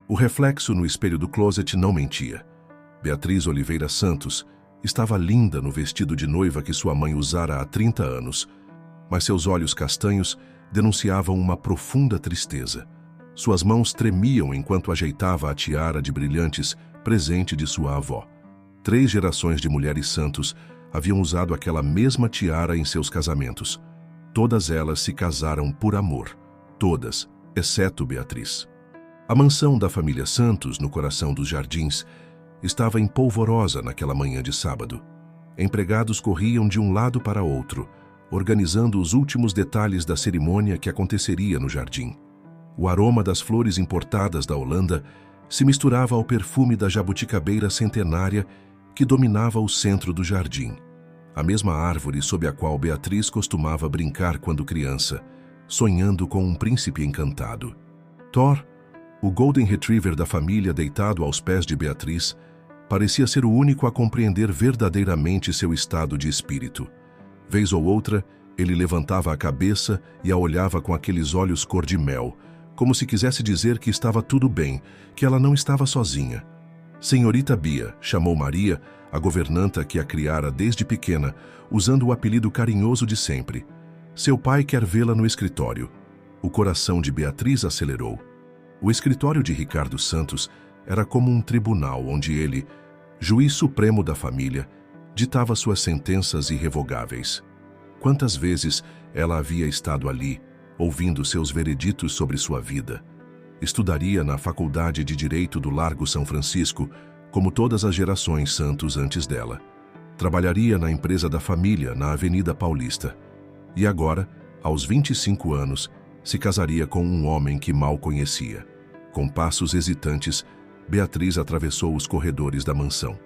O reflexo no espelho do closet não mentia. Beatriz Oliveira Santos estava linda no vestido de noiva que sua mãe usara há 30 anos, mas seus olhos castanhos denunciavam uma profunda tristeza. Suas mãos tremiam enquanto ajeitava a tiara de brilhantes, presente de sua avó. 3 gerações de mulheres Santos haviam usado aquela mesma tiara em seus casamentos. Todas elas se casaram por amor. Todas, exceto Beatriz. A mansão da família Santos, no coração dos Jardins, estava empolvorosa naquela manhã de sábado. Empregados corriam de um lado para outro, organizando os últimos detalhes da cerimônia que aconteceria no jardim. O aroma das flores importadas da Holanda se misturava ao perfume da jabuticabeira centenária que dominava o centro do jardim. A mesma árvore sob a qual Beatriz costumava brincar quando criança, sonhando com um príncipe encantado. Thor, o Golden Retriever da família deitado aos pés de Beatriz, parecia ser o único a compreender verdadeiramente seu estado de espírito. Vez ou outra, ele levantava a cabeça e a olhava com aqueles olhos cor de mel, como se quisesse dizer que estava tudo bem, que ela não estava sozinha. Senhorita Bia, chamou Maria, a governanta que a criara desde pequena, usando o apelido carinhoso de sempre. Seu pai quer vê-la no escritório. O coração de Beatriz acelerou. O escritório de Ricardo Santos era como um tribunal onde ele, juiz supremo da família, ditava suas sentenças irrevogáveis. Quantas vezes ela havia estado ali, ouvindo seus vereditos sobre sua vida. Estudaria na Faculdade de Direito do Largo São Francisco, como todas as gerações Santos antes dela. Trabalharia na empresa da família, na Avenida Paulista. E agora, aos 25 anos, se casaria com um homem que mal conhecia. Com passos hesitantes, Beatriz atravessou os corredores da mansão.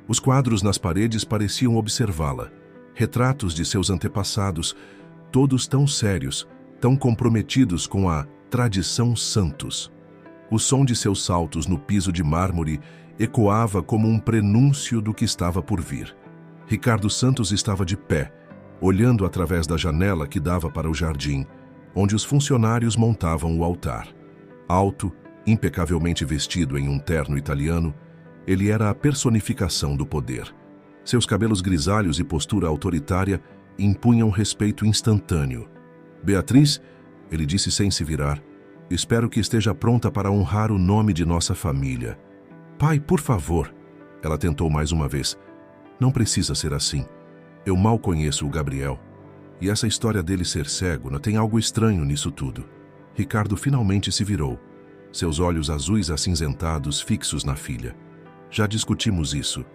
Os quadros nas paredes pareciam observá-la. Retratos de seus antepassados, todos tão sérios, tão comprometidos com a tradição Santos. O som de seus saltos no piso de mármore ecoava como um prenúncio do que estava por vir. Ricardo Santos estava de pé, olhando através da janela que dava para o jardim, onde os funcionários montavam o altar. Alto, impecavelmente vestido em um terno italiano, ele era a personificação do poder. Seus cabelos grisalhos e postura autoritária impunham respeito instantâneo. Beatriz, ele disse sem se virar, espero que esteja pronta para honrar o nome de nossa família. Pai, por favor. Ela tentou mais uma vez. Não precisa ser assim. Eu mal conheço o Gabriel. E essa história dele ser cego, não tem algo estranho nisso tudo. Ricardo finalmente se virou, seus olhos azuis acinzentados fixos na filha. Já discutimos isso.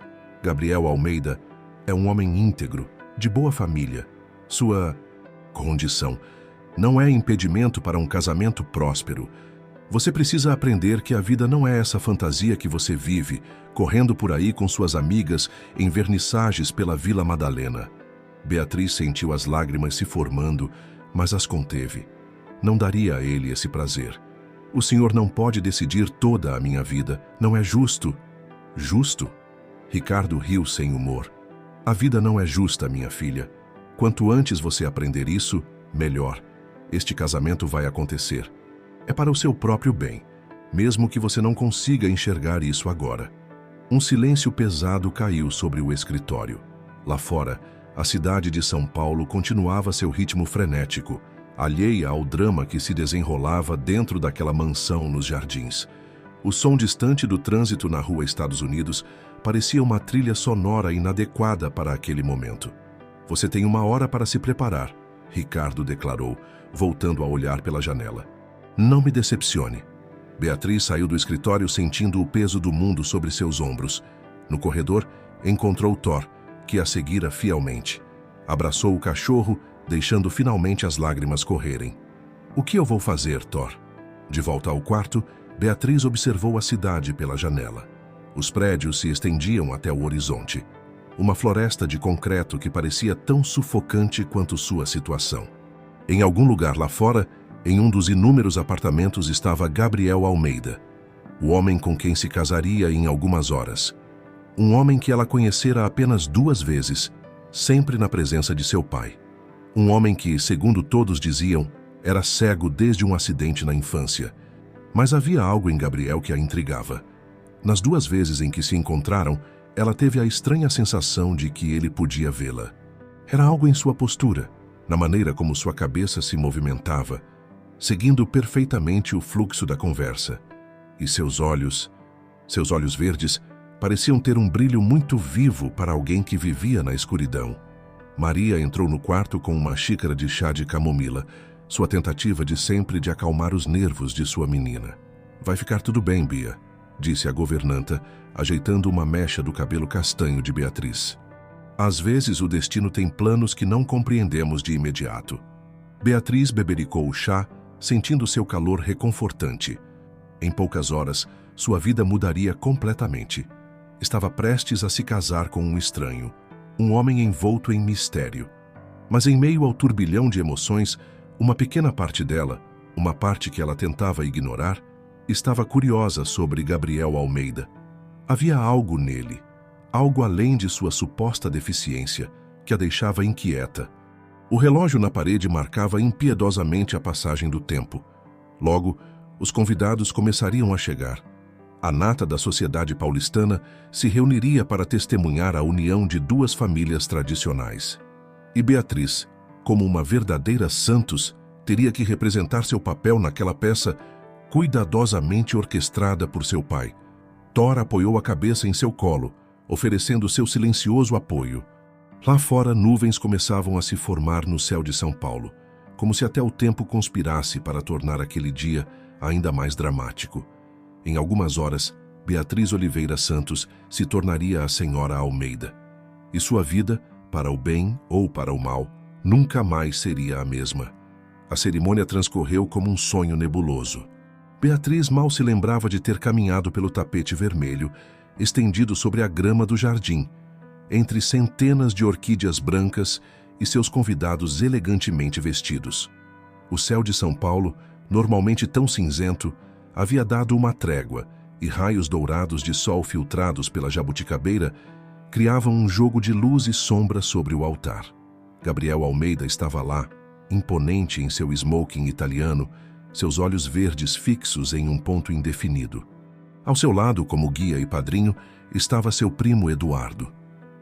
Gabriel Almeida é um homem íntegro, de boa família. Sua condição não é impedimento para um casamento próspero. Você precisa aprender que a vida não é essa fantasia que você vive, correndo por aí com suas amigas em vernissagens pela Vila Madalena. Beatriz sentiu as lágrimas se formando, mas as conteve. Não daria a ele esse prazer. O senhor não pode decidir toda a minha vida. Não é justo. Justo? Ricardo riu sem humor. A vida não é justa, minha filha. Quanto antes você aprender isso, melhor. Este casamento vai acontecer. É para o seu próprio bem, mesmo que você não consiga enxergar isso agora. Um silêncio pesado caiu sobre o escritório. Lá fora, a cidade de São Paulo continuava seu ritmo frenético, alheia ao drama que se desenrolava dentro daquela mansão nos jardins. O som distante do trânsito na rua Estados Unidos parecia uma trilha sonora inadequada para aquele momento. Você tem 1 hora para se preparar, Ricardo declarou, voltando a olhar pela janela. Não me decepcione. Beatriz saiu do escritório sentindo o peso do mundo sobre seus ombros. No corredor, encontrou Thor, que a seguira fielmente. Abraçou o cachorro, deixando finalmente as lágrimas correrem. O que eu vou fazer, Thor? De volta ao quarto, Beatriz observou a cidade pela janela. Os prédios se estendiam até o horizonte. Uma floresta de concreto que parecia tão sufocante quanto sua situação. Em algum lugar lá fora, em um dos inúmeros apartamentos estava Gabriel Almeida, o homem com quem se casaria em algumas horas. Um homem que ela conhecera apenas 2 vezes, sempre na presença de seu pai. Um homem que, segundo todos diziam, era cego desde um acidente na infância. Mas havia algo em Gabriel que a intrigava. Nas 2 vezes em que se encontraram, ela teve a estranha sensação de que ele podia vê-la. Era algo em sua postura, na maneira como sua cabeça se movimentava, seguindo perfeitamente o fluxo da conversa. E seus olhos verdes, pareciam ter um brilho muito vivo para alguém que vivia na escuridão. Maria entrou no quarto com uma xícara de chá de camomila, sua tentativa de sempre de acalmar os nervos de sua menina. "Vai ficar tudo bem, Bia", disse a governanta, ajeitando uma mecha do cabelo castanho de Beatriz. "Às vezes o destino tem planos que não compreendemos de imediato." Beatriz bebericou o chá, sentindo seu calor reconfortante. Em poucas horas, sua vida mudaria completamente. Estava prestes a se casar com um estranho, um homem envolto em mistério. Mas em meio ao turbilhão de emoções, uma pequena parte dela, uma parte que ela tentava ignorar, estava curiosa sobre Gabriel Almeida. Havia algo nele, algo além de sua suposta deficiência, que a deixava inquieta. O relógio na parede marcava impiedosamente a passagem do tempo. Logo, os convidados começariam a chegar. A nata da sociedade paulistana se reuniria para testemunhar a união de 2 famílias tradicionais. E Beatriz, como uma verdadeira Santos, teria que representar seu papel naquela peça cuidadosamente orquestrada por seu pai. Thor apoiou a cabeça em seu colo, oferecendo seu silencioso apoio. Lá fora, nuvens começavam a se formar no céu de São Paulo, como se até o tempo conspirasse para tornar aquele dia ainda mais dramático. Em algumas horas, Beatriz Oliveira Santos se tornaria a Senhora Almeida. E sua vida, para o bem ou para o mal, nunca mais seria a mesma. A cerimônia transcorreu como um sonho nebuloso. Beatriz mal se lembrava de ter caminhado pelo tapete vermelho, estendido sobre a grama do jardim, entre centenas de orquídeas brancas e seus convidados elegantemente vestidos. O céu de São Paulo, normalmente tão cinzento, havia dado uma trégua, e raios dourados de sol filtrados pela jabuticabeira criavam um jogo de luz e sombra sobre o altar. Gabriel Almeida estava lá, imponente em seu smoking italiano, seus olhos verdes fixos em um ponto indefinido. Ao seu lado, como guia e padrinho, estava seu primo Eduardo.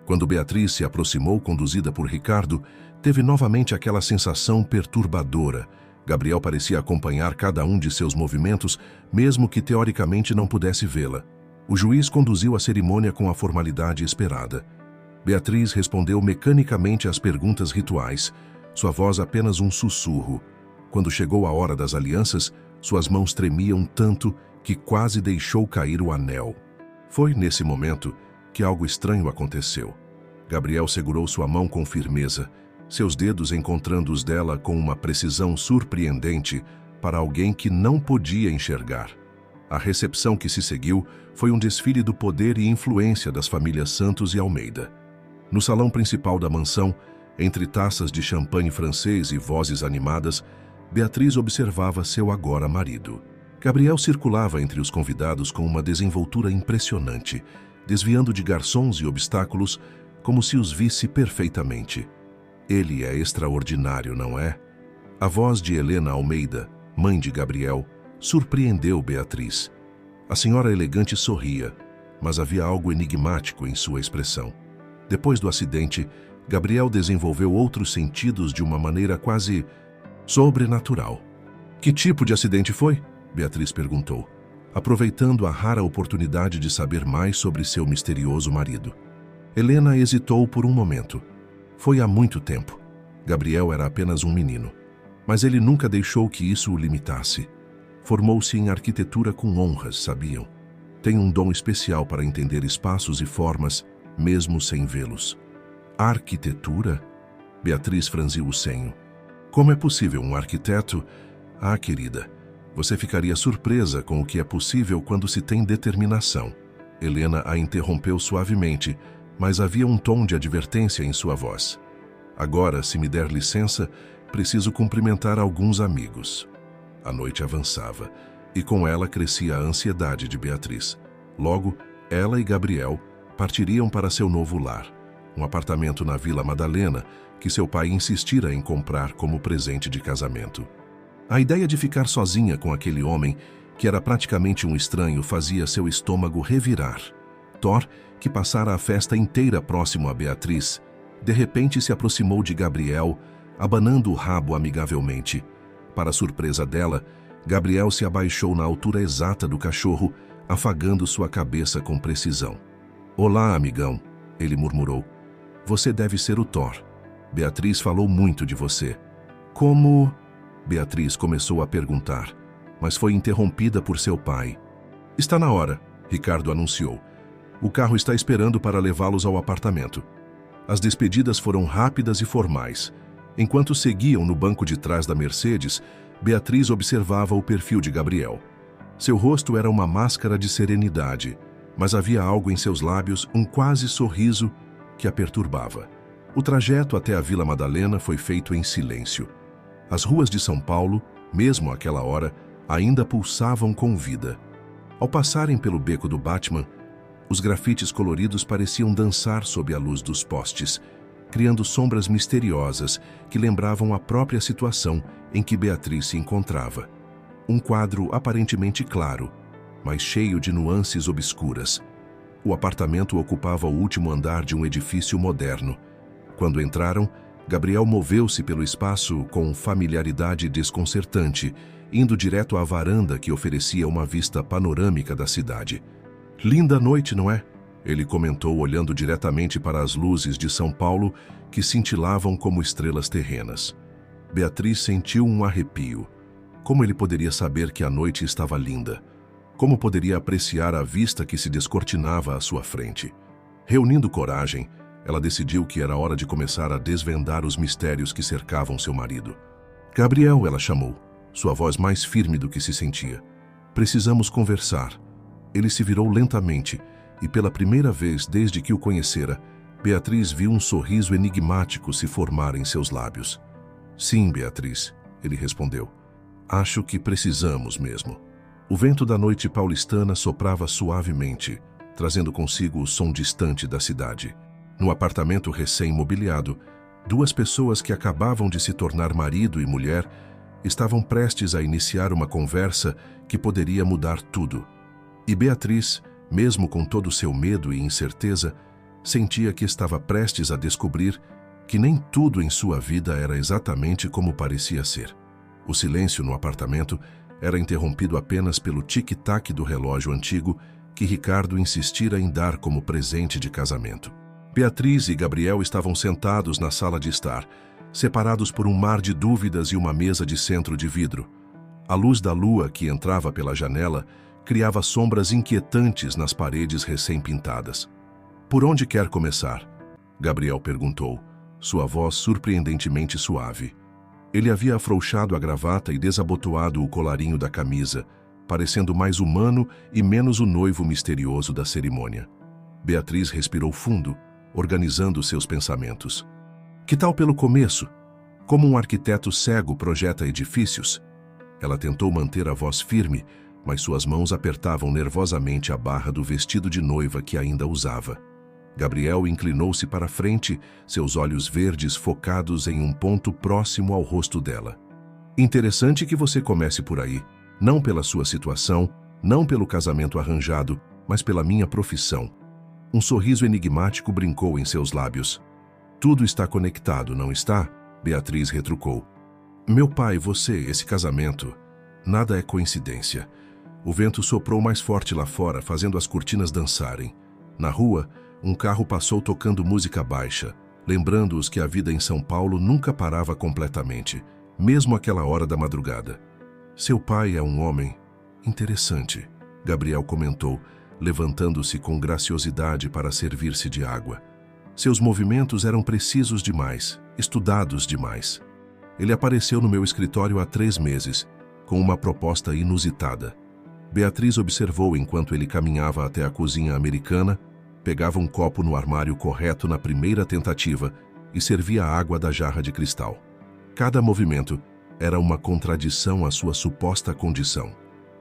Quando Beatriz se aproximou, conduzida por Ricardo, teve novamente aquela sensação perturbadora. Gabriel parecia acompanhar cada um de seus movimentos, mesmo que teoricamente não pudesse vê-la. O juiz conduziu a cerimônia com a formalidade esperada. Beatriz respondeu mecanicamente às perguntas rituais, sua voz apenas um sussurro. Quando chegou a hora das alianças, suas mãos tremiam tanto que quase deixou cair o anel. Foi nesse momento que algo estranho aconteceu. Gabriel segurou sua mão com firmeza, seus dedos encontrando os dela com uma precisão surpreendente para alguém que não podia enxergar. A recepção que se seguiu foi um desfile do poder e influência das famílias Santos e Almeida. No salão principal da mansão, entre taças de champanhe francês e vozes animadas, Beatriz observava seu agora marido. Gabriel circulava entre os convidados com uma desenvoltura impressionante, desviando de garçons e obstáculos como se os visse perfeitamente. Ele é extraordinário, não é? A voz de Helena Almeida, mãe de Gabriel, surpreendeu Beatriz. A senhora elegante sorria, mas havia algo enigmático em sua expressão. Depois do acidente, Gabriel desenvolveu outros sentidos de uma maneira quase sobrenatural. "Que tipo de acidente foi?" Beatriz perguntou, aproveitando a rara oportunidade de saber mais sobre seu misterioso marido. Helena hesitou por um momento. Foi há muito tempo. Gabriel era apenas um menino. Mas ele nunca deixou que isso o limitasse. Formou-se em arquitetura com honras, sabiam? Tem um dom especial para entender espaços e formas, mesmo sem vê-los. Arquitetura? Beatriz franziu o senho. Como é possível um arquiteto? Ah, querida, você ficaria surpresa com o que é possível quando se tem determinação. Helena a interrompeu suavemente, mas havia um tom de advertência em sua voz. Agora, se me der licença, preciso cumprimentar alguns amigos. A noite avançava, e com ela crescia a ansiedade de Beatriz. Logo, ela e Gabriel partiriam para seu novo lar, um apartamento na Vila Madalena que seu pai insistira em comprar como presente de casamento. A ideia de ficar sozinha com aquele homem, que era praticamente um estranho, fazia seu estômago revirar. Thor, que passara a festa inteira próximo a Beatriz, de repente se aproximou de Gabriel, abanando o rabo amigavelmente. Para surpresa dela, Gabriel se abaixou na altura exata do cachorro, afagando sua cabeça com precisão. "Olá, amigão", ele murmurou. "Você deve ser o Thor. Beatriz falou muito de você." "Como?" Beatriz começou a perguntar, mas foi interrompida por seu pai. "Está na hora", Ricardo anunciou. "O carro está esperando para levá-los ao apartamento." As despedidas foram rápidas e formais. Enquanto seguiam no banco de trás da Mercedes, Beatriz observava o perfil de Gabriel. Seu rosto era uma máscara de serenidade, mas havia algo em seus lábios, um quase sorriso, que a perturbava. O trajeto até a Vila Madalena foi feito em silêncio. As ruas de São Paulo, mesmo àquela hora, ainda pulsavam com vida. Ao passarem pelo beco do Batman, os grafites coloridos pareciam dançar sob a luz dos postes, criando sombras misteriosas que lembravam a própria situação em que Beatriz se encontrava. Um quadro aparentemente claro, mas cheio de nuances obscuras. O apartamento ocupava o último andar de um edifício moderno. Quando entraram, Gabriel moveu-se pelo espaço com familiaridade desconcertante, indo direto à varanda que oferecia uma vista panorâmica da cidade. "Linda noite, não é?" Ele comentou, olhando diretamente para as luzes de São Paulo que cintilavam como estrelas terrenas. Beatriz sentiu um arrepio. Como ele poderia saber que a noite estava linda? Como poderia apreciar a vista que se descortinava à sua frente? Reunindo coragem, ela decidiu que era hora de começar a desvendar os mistérios que cercavam seu marido. "Gabriel", ela chamou, sua voz mais firme do que se sentia. "Precisamos conversar." Ele se virou lentamente, e pela primeira vez desde que o conhecera, Beatriz viu um sorriso enigmático se formar em seus lábios. "Sim, Beatriz", ele respondeu. "Acho que precisamos mesmo." O vento da noite paulistana soprava suavemente, trazendo consigo o som distante da cidade. No apartamento recém-mobiliado, duas pessoas que acabavam de se tornar marido e mulher estavam prestes a iniciar uma conversa que poderia mudar tudo. E Beatriz, mesmo com todo o seu medo e incerteza, sentia que estava prestes a descobrir que nem tudo em sua vida era exatamente como parecia ser. O silêncio no apartamento era interrompido apenas pelo tic-tac do relógio antigo que Ricardo insistira em dar como presente de casamento. Beatriz e Gabriel estavam sentados na sala de estar, separados por um mar de dúvidas e uma mesa de centro de vidro. A luz da lua que entrava pela janela criava sombras inquietantes nas paredes recém-pintadas. "Por onde quer começar?" Gabriel perguntou, sua voz surpreendentemente suave. Ele havia afrouxado a gravata e desabotoado o colarinho da camisa, parecendo mais humano e menos o noivo misterioso da cerimônia. Beatriz respirou fundo, organizando seus pensamentos. "Que tal pelo começo? Como um arquiteto cego projeta edifícios?" Ela tentou manter a voz firme, mas suas mãos apertavam nervosamente a barra do vestido de noiva que ainda usava. Gabriel inclinou-se para frente, seus olhos verdes focados em um ponto próximo ao rosto dela. "Interessante que você comece por aí, não pela sua situação, não pelo casamento arranjado, mas pela minha profissão." Um sorriso enigmático brincou em seus lábios. "Tudo está conectado, não está?" Beatriz retrucou. "Meu pai, você, esse casamento, nada é coincidência." O vento soprou mais forte lá fora, fazendo as cortinas dançarem. Na rua, um carro passou tocando música baixa, lembrando-os que a vida em São Paulo nunca parava completamente, mesmo àquela hora da madrugada. "Seu pai é um homem interessante", Gabriel comentou, levantando-se com graciosidade para servir-se de água. Seus movimentos eram precisos demais, estudados demais. Ele apareceu no meu escritório há 3 meses, com uma proposta inusitada. Beatriz observou enquanto ele caminhava até a cozinha americana, pegava um copo no armário correto na primeira tentativa e servia a água da jarra de cristal. Cada movimento era uma contradição à sua suposta condição.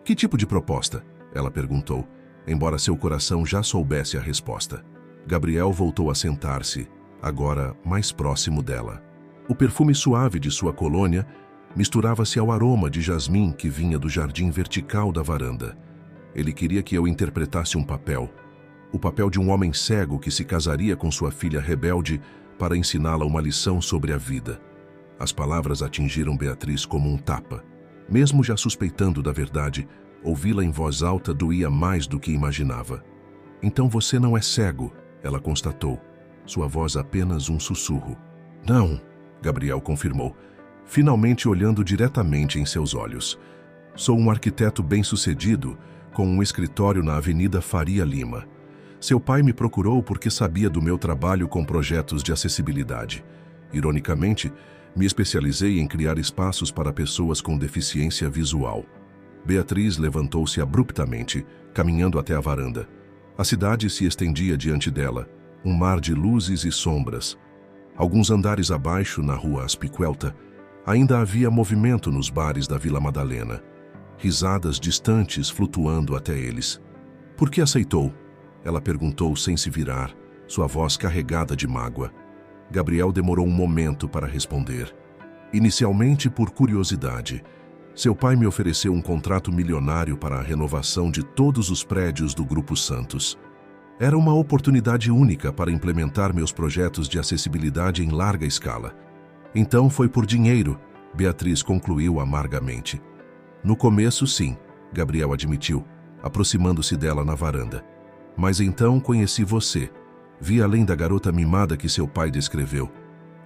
"Que tipo de proposta?" ela perguntou, embora seu coração já soubesse a resposta. Gabriel voltou a sentar-se, agora mais próximo dela. O perfume suave de sua colônia misturava-se ao aroma de jasmim que vinha do jardim vertical da varanda. Ele queria que eu interpretasse um papel, o papel de um homem cego que se casaria com sua filha rebelde para ensiná-la uma lição sobre a vida. As palavras atingiram Beatriz como um tapa. Mesmo já suspeitando da verdade, ouvi-la em voz alta doía mais do que imaginava. "Então você não é cego", ela constatou, sua voz apenas um sussurro. "Não", Gabriel confirmou, finalmente olhando diretamente em seus olhos. "Sou um arquiteto bem-sucedido, com um escritório na Avenida Faria Lima. Seu pai me procurou porque sabia do meu trabalho com projetos de acessibilidade. Ironicamente, me especializei em criar espaços para pessoas com deficiência visual." Beatriz levantou-se abruptamente, caminhando até a varanda. A cidade se estendia diante dela, um mar de luzes e sombras. Alguns andares abaixo, na rua Aspicuelta, ainda havia movimento nos bares da Vila Madalena. Risadas distantes flutuando até eles. "Por que aceitou?" Ela perguntou sem se virar, sua voz carregada de mágoa. Gabriel demorou um momento para responder. "Inicialmente por curiosidade. Seu pai me ofereceu um contrato milionário para a renovação de todos os prédios do Grupo Santos. Era uma oportunidade única para implementar meus projetos de acessibilidade em larga escala. Então foi por dinheiro", Beatriz concluiu amargamente. "No começo, sim", Gabriel admitiu, aproximando-se dela na varanda. "Mas então conheci você. Vi além da garota mimada que seu pai descreveu.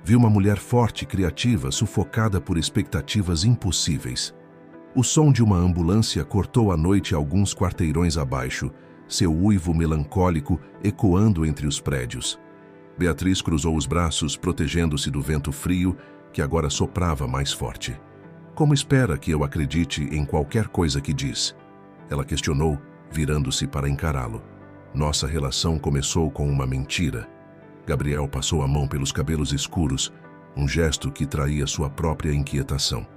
Vi uma mulher forte, criativa, sufocada por expectativas impossíveis." O som de uma ambulância cortou a noite alguns quarteirões abaixo, seu uivo melancólico ecoando entre os prédios. Beatriz cruzou os braços, protegendo-se do vento frio que agora soprava mais forte. "Como espera que eu acredite em qualquer coisa que diz?" Ela questionou, virando-se para encará-lo. "Nossa relação começou com uma mentira." Gabriel passou a mão pelos cabelos escuros, um gesto que traía sua própria inquietação.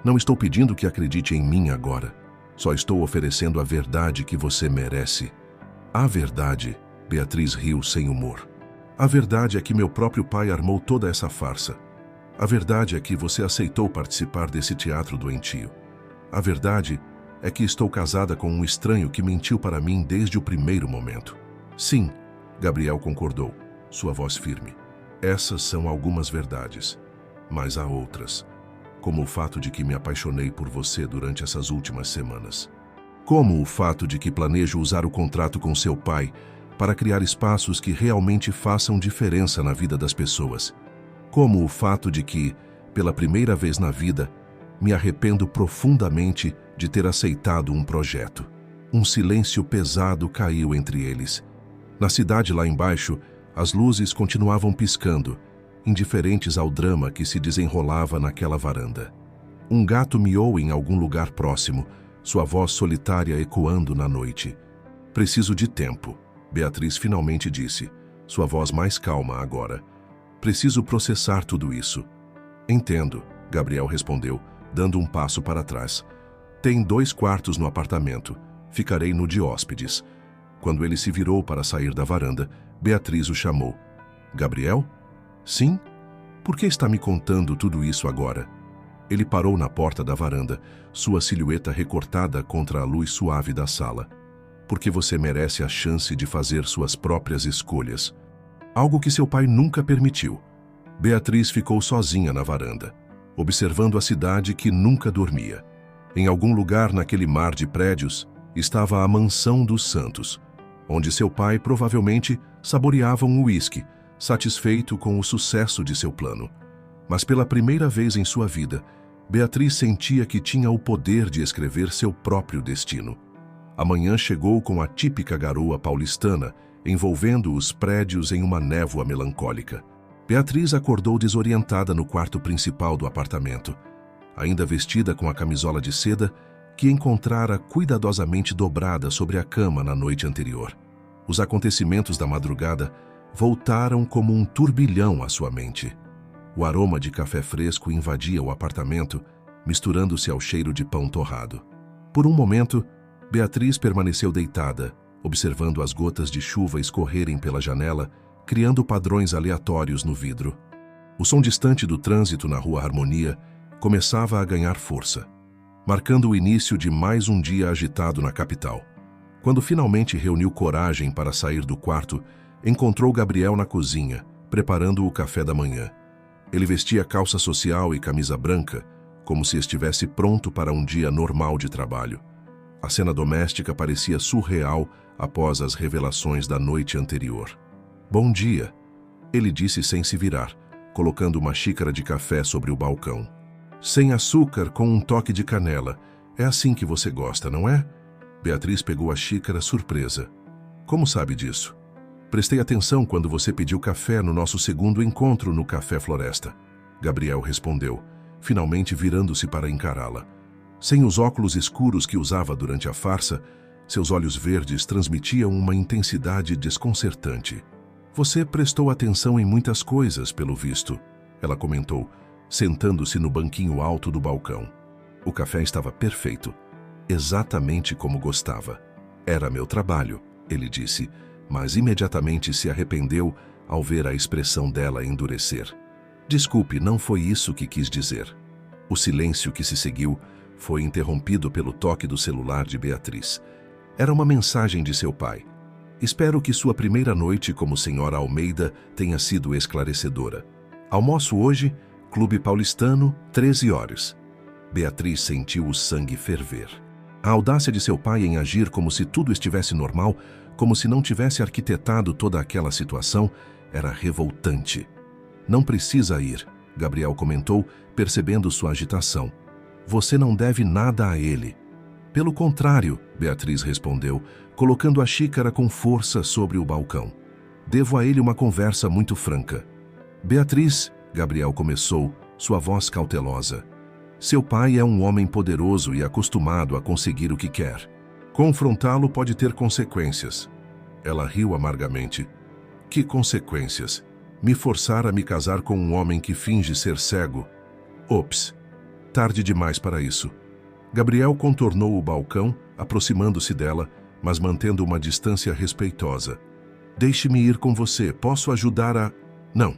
"Não estou pedindo que acredite em mim agora. Só estou oferecendo a verdade que você merece." "A verdade?" Beatriz riu sem humor. "A verdade é que meu próprio pai armou toda essa farsa. A verdade é que você aceitou participar desse teatro doentio. A verdade é que estou casada com um estranho que mentiu para mim desde o primeiro momento." "Sim", Gabriel concordou, sua voz firme. "Essas são algumas verdades, mas há outras. Como o fato de que me apaixonei por você durante essas últimas semanas. Como o fato de que planejo usar o contrato com seu pai para criar espaços que realmente façam diferença na vida das pessoas. Como o fato de que, pela primeira vez na vida, me arrependo profundamente de ter aceitado um projeto." Um silêncio pesado caiu entre eles. Na cidade lá embaixo, as luzes continuavam piscando, indiferentes ao drama que se desenrolava naquela varanda. Um gato miou em algum lugar próximo, sua voz solitária ecoando na noite. "Preciso de tempo", Beatriz finalmente disse, sua voz mais calma agora. "Preciso processar tudo isso." "Entendo", Gabriel respondeu, dando um passo para trás. "Tem 2 quartos no apartamento. Ficarei no de hóspedes." Quando ele se virou para sair da varanda, Beatriz o chamou. "Gabriel?" "Sim? Por que está me contando tudo isso agora?" Ele parou na porta da varanda, sua silhueta recortada contra a luz suave da sala. "Porque você merece a chance de fazer suas próprias escolhas." Algo que seu pai nunca permitiu. Beatriz ficou sozinha na varanda, observando a cidade que nunca dormia. Em algum lugar naquele mar de prédios estava a mansão dos Santos, onde seu pai provavelmente saboreava um uísque, satisfeito com o sucesso de seu plano. Mas pela primeira vez em sua vida, Beatriz sentia que tinha o poder de escrever seu próprio destino. A manhã chegou com a típica garoa paulistana, envolvendo os prédios em uma névoa melancólica. Beatriz acordou desorientada no quarto principal do apartamento, ainda vestida com a camisola de seda que encontrara cuidadosamente dobrada sobre a cama na noite anterior. Os acontecimentos da madrugada voltaram como um turbilhão à sua mente. O aroma de café fresco invadia o apartamento, misturando-se ao cheiro de pão torrado. Por um momento, Beatriz permaneceu deitada, observando as gotas de chuva escorrerem pela janela, criando padrões aleatórios no vidro. O som distante do trânsito na Rua Harmonia começava a ganhar força, marcando o início de mais um dia agitado na capital. Quando finalmente reuniu coragem para sair do quarto, encontrou Gabriel na cozinha, preparando o café da manhã. Ele vestia calça social e camisa branca, como se estivesse pronto para um dia normal de trabalho. A cena doméstica parecia surreal após as revelações da noite anterior. "Bom dia", ele disse sem se virar, colocando uma xícara de café sobre o balcão. "Sem açúcar, com um toque de canela. É assim que você gosta, não é?" Beatriz pegou a xícara surpresa. "Como sabe disso?" "Prestei atenção quando você pediu café no nosso segundo encontro no Café Floresta", Gabriel respondeu, finalmente virando-se para encará-la. Sem os óculos escuros que usava durante a farsa, seus olhos verdes transmitiam uma intensidade desconcertante. "Você prestou atenção em muitas coisas, pelo visto", ela comentou, sentando-se no banquinho alto do balcão. O café estava perfeito, exatamente como gostava. "Era meu trabalho", ele disse, mas imediatamente se arrependeu ao ver a expressão dela endurecer. "Desculpe, não foi isso que quis dizer." O silêncio que se seguiu foi interrompido pelo toque do celular de Beatriz. Era uma mensagem de seu pai. "Espero que sua primeira noite como senhora Almeida tenha sido esclarecedora. Almoço hoje, Clube Paulistano, 13 horas. Beatriz sentiu o sangue ferver. A audácia de seu pai em agir como se tudo estivesse normal, como se não tivesse arquitetado toda aquela situação, era revoltante. "Não precisa ir", Gabriel comentou, percebendo sua agitação. "Você não deve nada a ele." "Pelo contrário", Beatriz respondeu, colocando a xícara com força sobre o balcão. "Devo a ele uma conversa muito franca." "Beatriz", Gabriel começou, sua voz cautelosa. "Seu pai é um homem poderoso e acostumado a conseguir o que quer. Confrontá-lo pode ter consequências." Ela riu amargamente. "Que consequências? Me forçar a me casar com um homem que finge ser cego? Ops, tarde demais para isso." Gabriel contornou o balcão, aproximando-se dela, mas mantendo uma distância respeitosa. "Deixe-me ir com você, posso ajudar a..." "Não",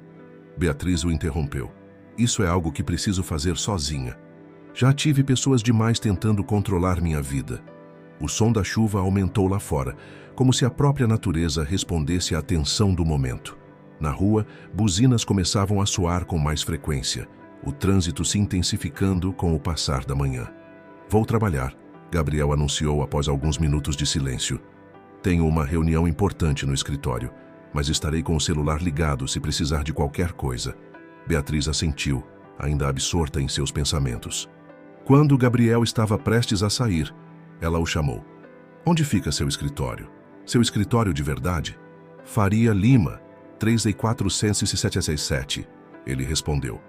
Beatriz o interrompeu. "Isso é algo que preciso fazer sozinha. Já tive pessoas demais tentando controlar minha vida." O som da chuva aumentou lá fora, como se a própria natureza respondesse à tensão do momento. Na rua, buzinas começavam a soar com mais frequência, o trânsito se intensificando com o passar da manhã. "Vou trabalhar", Gabriel anunciou após alguns minutos de silêncio. "Tenho uma reunião importante no escritório, mas estarei com o celular ligado se precisar de qualquer coisa." Beatriz assentiu, ainda absorta em seus pensamentos. Quando Gabriel estava prestes a sair, ela o chamou. "Onde fica seu escritório? Seu escritório de verdade?" "Faria Lima, 3467", ele respondeu.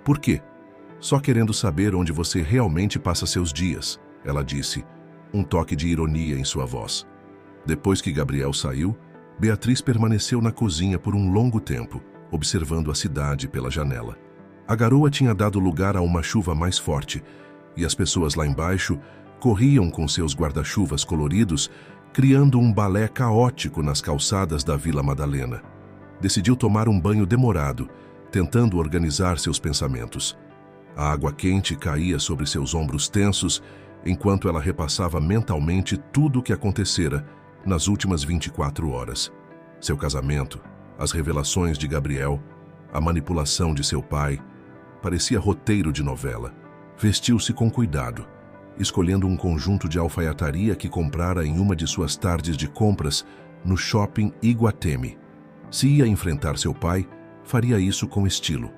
"Por quê?" "Só querendo saber onde você realmente passa seus dias", ela disse, um toque de ironia em sua voz. Depois que Gabriel saiu, Beatriz permaneceu na cozinha por um longo tempo, observando a cidade pela janela. A garoa tinha dado lugar a uma chuva mais forte, e as pessoas lá embaixo corriam com seus guarda-chuvas coloridos, criando um balé caótico nas calçadas da Vila Madalena. Decidiu tomar um banho demorado, tentando organizar seus pensamentos. A água quente caía sobre seus ombros tensos, enquanto ela repassava mentalmente tudo o que acontecera nas últimas 24 horas. Seu casamento, as revelações de Gabriel, a manipulação de seu pai, parecia roteiro de novela. Vestiu-se com cuidado, escolhendo um conjunto de alfaiataria que comprara em uma de suas tardes de compras no shopping Iguatemi. Se ia enfrentar seu pai, faria isso com estilo.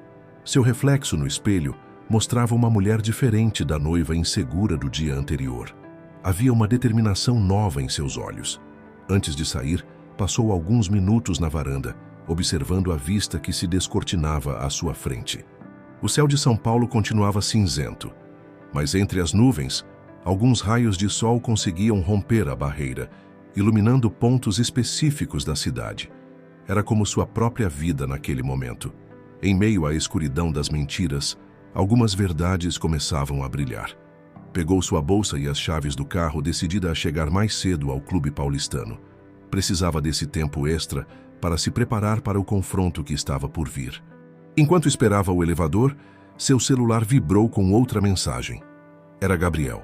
Seu reflexo no espelho mostrava uma mulher diferente da noiva insegura do dia anterior. Havia uma determinação nova em seus olhos. Antes de sair, passou alguns minutos na varanda, observando a vista que se descortinava à sua frente. O céu de São Paulo continuava cinzento, mas entre as nuvens, alguns raios de sol conseguiam romper a barreira, iluminando pontos específicos da cidade. Era como sua própria vida naquele momento. Em meio à escuridão das mentiras, algumas verdades começavam a brilhar. Pegou sua bolsa e as chaves do carro, decidida a chegar mais cedo ao Clube Paulistano. Precisava desse tempo extra para se preparar para o confronto que estava por vir. Enquanto esperava o elevador, seu celular vibrou com outra mensagem. Era Gabriel.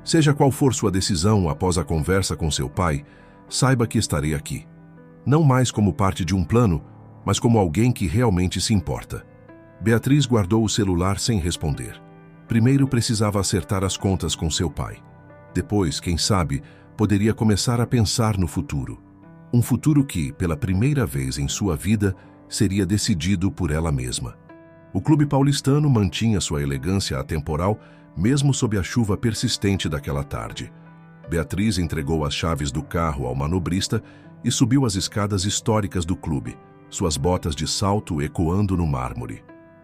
Seja qual for sua decisão após a conversa com seu pai, saiba que estarei aqui. Não mais como parte de um plano, mas como alguém que realmente se importa. Beatriz guardou o celular sem responder. Primeiro precisava acertar as contas com seu pai. Depois, quem sabe, poderia começar a pensar no futuro. Um futuro que, pela primeira vez em sua vida, seria decidido por ela mesma. O clube paulistano mantinha sua elegância atemporal, mesmo sob a chuva persistente daquela tarde. Beatriz entregou as chaves do carro ao manobrista e subiu as escadas históricas do clube, suas botas de salto ecoando no mármore.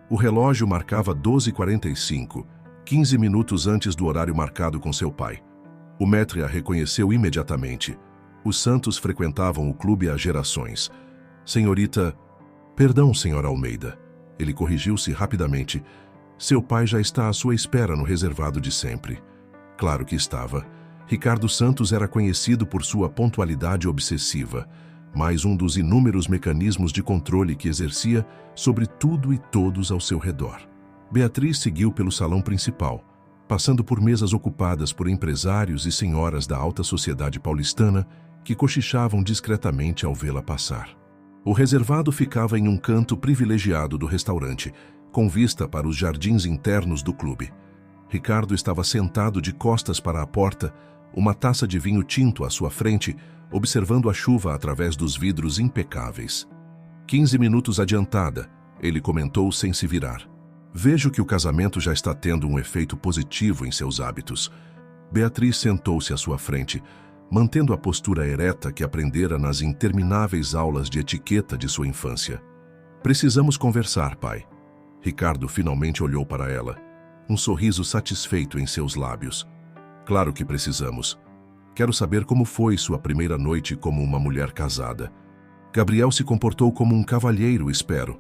O relógio marcava 12h45, 15 minutos antes do horário marcado com seu pai. O maître a reconheceu imediatamente. Os Santos frequentavam o clube há gerações. Senhorita... Perdão, senhora Almeida. Ele corrigiu-se rapidamente. Seu pai já está à sua espera no reservado de sempre. Claro que estava. Ricardo Santos era conhecido por sua pontualidade obsessiva, mais um dos inúmeros mecanismos de controle que exercia sobre tudo e todos ao seu redor. Beatriz seguiu pelo salão principal, passando por mesas ocupadas por empresários e senhoras da alta sociedade paulistana que cochichavam discretamente ao vê-la passar. O reservado ficava em um canto privilegiado do restaurante, com vista para os jardins internos do clube. Ricardo estava sentado de costas para a porta, uma taça de vinho tinto à sua frente, observando a chuva através dos vidros impecáveis. 15 minutos adiantada, ele comentou sem se virar. Vejo que o casamento já está tendo um efeito positivo em seus hábitos. Beatriz sentou-se à sua frente, mantendo a postura ereta que aprendera nas intermináveis aulas de etiqueta de sua infância. Precisamos conversar, pai. Ricardo finalmente olhou para ela, um sorriso satisfeito em seus lábios. Claro que precisamos. Quero saber como foi sua primeira noite como uma mulher casada. Gabriel se comportou como um cavalheiro, espero.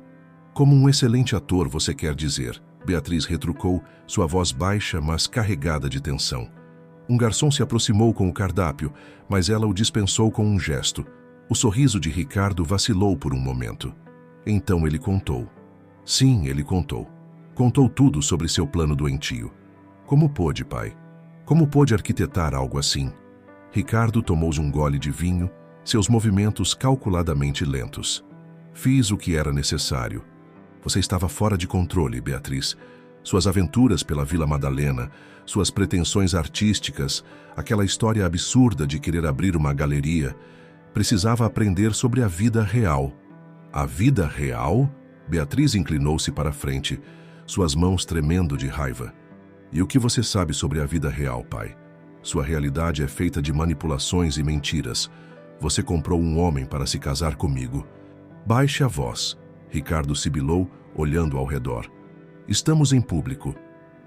Como um excelente ator, você quer dizer, Beatriz retrucou, sua voz baixa, mas carregada de tensão. Um garçom se aproximou com o cardápio, mas ela o dispensou com um gesto. O sorriso de Ricardo vacilou por um momento. Então ele contou. Sim, ele contou. Contou tudo sobre seu plano doentio. Como pôde, pai? Como pôde arquitetar algo assim? Ricardo tomou um gole de vinho, seus movimentos calculadamente lentos. Fiz o que era necessário. Você estava fora de controle, Beatriz. Suas aventuras pela Vila Madalena, suas pretensões artísticas, aquela história absurda de querer abrir uma galeria. Precisava aprender sobre a vida real. A vida real? Beatriz inclinou-se para a frente, suas mãos tremendo de raiva. E o que você sabe sobre a vida real, pai? Sua realidade é feita de manipulações e mentiras. Você comprou um homem para se casar comigo. Baixe a voz. Ricardo sibilou, olhando ao redor. Estamos em público.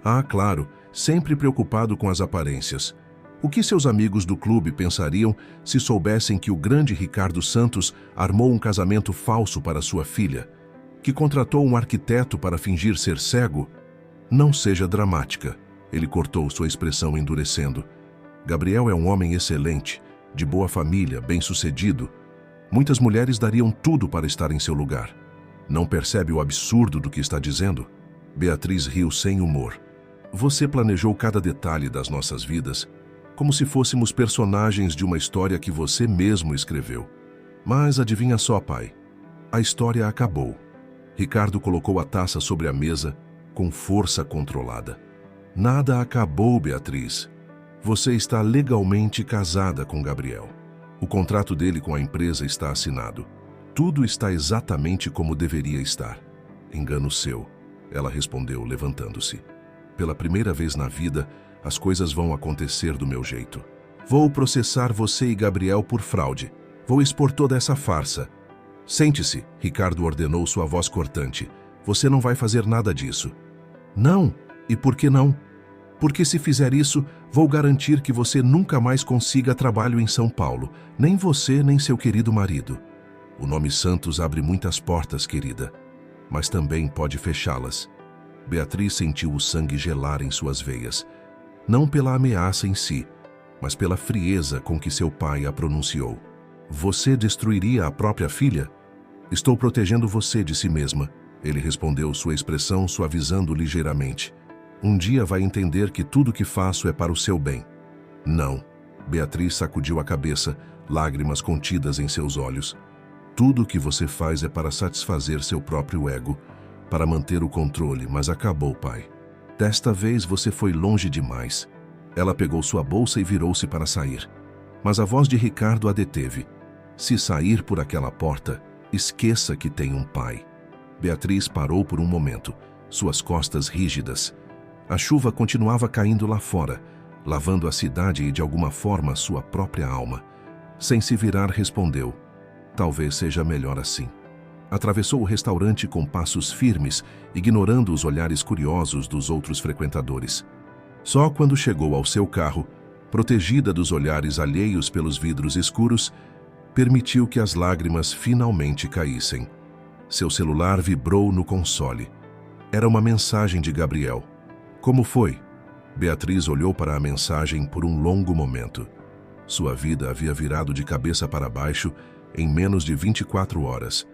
Ah, claro, sempre preocupado com as aparências. O que seus amigos do clube pensariam se soubessem que o grande Ricardo Santos armou um casamento falso para sua filha? Que contratou um arquiteto para fingir ser cego? Não seja dramática. Ele cortou sua expressão endurecendo. Gabriel é um homem excelente, de boa família, bem-sucedido. Muitas mulheres dariam tudo para estar em seu lugar. Não percebe o absurdo do que está dizendo? Beatriz riu sem humor. Você planejou cada detalhe das nossas vidas, como se fôssemos personagens de uma história que você mesmo escreveu. Mas adivinha só, pai. A história acabou. Ricardo colocou a taça sobre a mesa, com força controlada. Nada acabou, Beatriz. Você está legalmente casada com Gabriel. O contrato dele com a empresa está assinado. Tudo está exatamente como deveria estar. Engano seu, ela respondeu, levantando-se. Pela primeira vez na vida, as coisas vão acontecer do meu jeito. Vou processar você e Gabriel por fraude. Vou expor toda essa farsa. Sente-se, Ricardo ordenou sua voz cortante. Você não vai fazer nada disso. Não. E por que não? Porque se fizer isso, vou garantir que você nunca mais consiga trabalho em São Paulo, nem você nem seu querido marido. O nome Santos abre muitas portas, querida, mas também pode fechá-las. Beatriz sentiu o sangue gelar em suas veias, não pela ameaça em si, mas pela frieza com que seu pai a pronunciou. Você destruiria a própria filha? Estou protegendo você de si mesma. Ele respondeu, sua expressão suavizando ligeiramente. Um dia vai entender que tudo que faço é para o seu bem. Não. Beatriz sacudiu a cabeça, lágrimas contidas em seus olhos. Tudo o que você faz é para satisfazer seu próprio ego, para manter o controle, mas acabou, pai. Desta vez você foi longe demais. Ela pegou sua bolsa e virou-se para sair. Mas a voz de Ricardo a deteve. Se sair por aquela porta, esqueça que tem um pai. Beatriz parou por um momento, suas costas rígidas. A chuva continuava caindo lá fora, lavando a cidade e de alguma forma sua própria alma. Sem se virar, respondeu, talvez seja melhor assim. Atravessou o restaurante com passos firmes, ignorando os olhares curiosos dos outros frequentadores. Só quando chegou ao seu carro, protegida dos olhares alheios pelos vidros escuros, permitiu que as lágrimas finalmente caíssem. Seu celular vibrou no console. Era uma mensagem de Gabriel. Como foi? Beatriz olhou para a mensagem por um longo momento. Sua vida havia virado de cabeça para baixo em menos de 24 horas.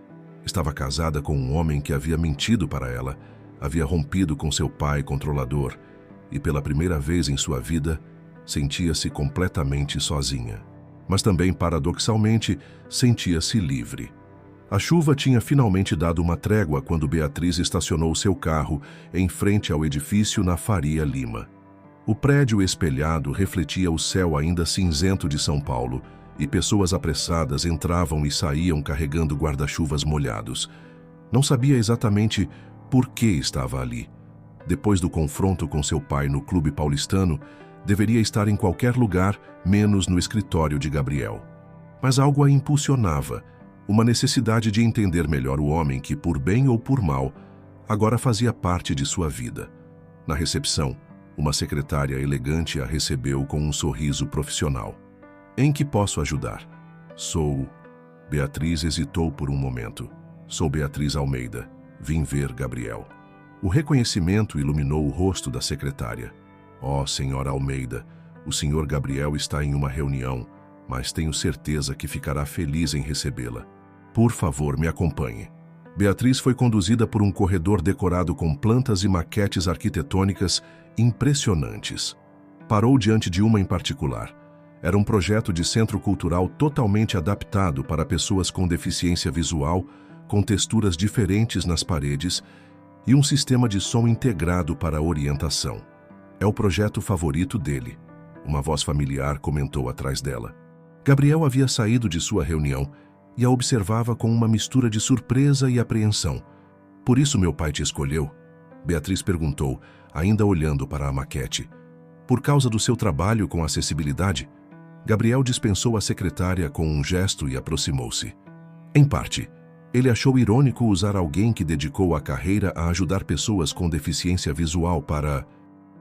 Estava casada com um homem que havia mentido para ela, havia rompido com seu pai controlador e, pela primeira vez em sua vida, sentia-se completamente sozinha. Mas também, paradoxalmente, sentia-se livre. A chuva tinha finalmente dado uma trégua quando Beatriz estacionou seu carro em frente ao edifício na Faria Lima. O prédio espelhado refletia o céu ainda cinzento de São Paulo e pessoas apressadas entravam e saíam carregando guarda-chuvas molhados. Não sabia exatamente por que estava ali. Depois do confronto com seu pai no clube paulistano, deveria estar em qualquer lugar, menos no escritório de Gabriel. Mas algo a impulsionava, uma necessidade de entender melhor o homem que, por bem ou por mal, agora fazia parte de sua vida. Na recepção, uma secretária elegante a recebeu com um sorriso profissional. Em que posso ajudar? Sou... Beatriz hesitou por um momento. Sou Beatriz Almeida. Vim ver Gabriel. O reconhecimento iluminou o rosto da secretária. Oh, senhora Almeida, o senhor Gabriel está em uma reunião, mas tenho certeza que ficará feliz em recebê-la. Por favor, me acompanhe. Beatriz foi conduzida por um corredor decorado com plantas e maquetes arquitetônicas impressionantes. Parou diante de uma em particular. Era um projeto de centro cultural totalmente adaptado para pessoas com deficiência visual, com texturas diferentes nas paredes e um sistema de som integrado para a orientação. É o projeto favorito dele, uma voz familiar comentou atrás dela. Gabriel havia saído de sua reunião e a observava com uma mistura de surpresa e apreensão. Por isso meu pai te escolheu? Beatriz perguntou, ainda olhando para a maquete. Por causa do seu trabalho com acessibilidade? Gabriel dispensou a secretária com um gesto e aproximou-se. Em parte, ele achou irônico usar alguém que dedicou a carreira a ajudar pessoas com deficiência visual para...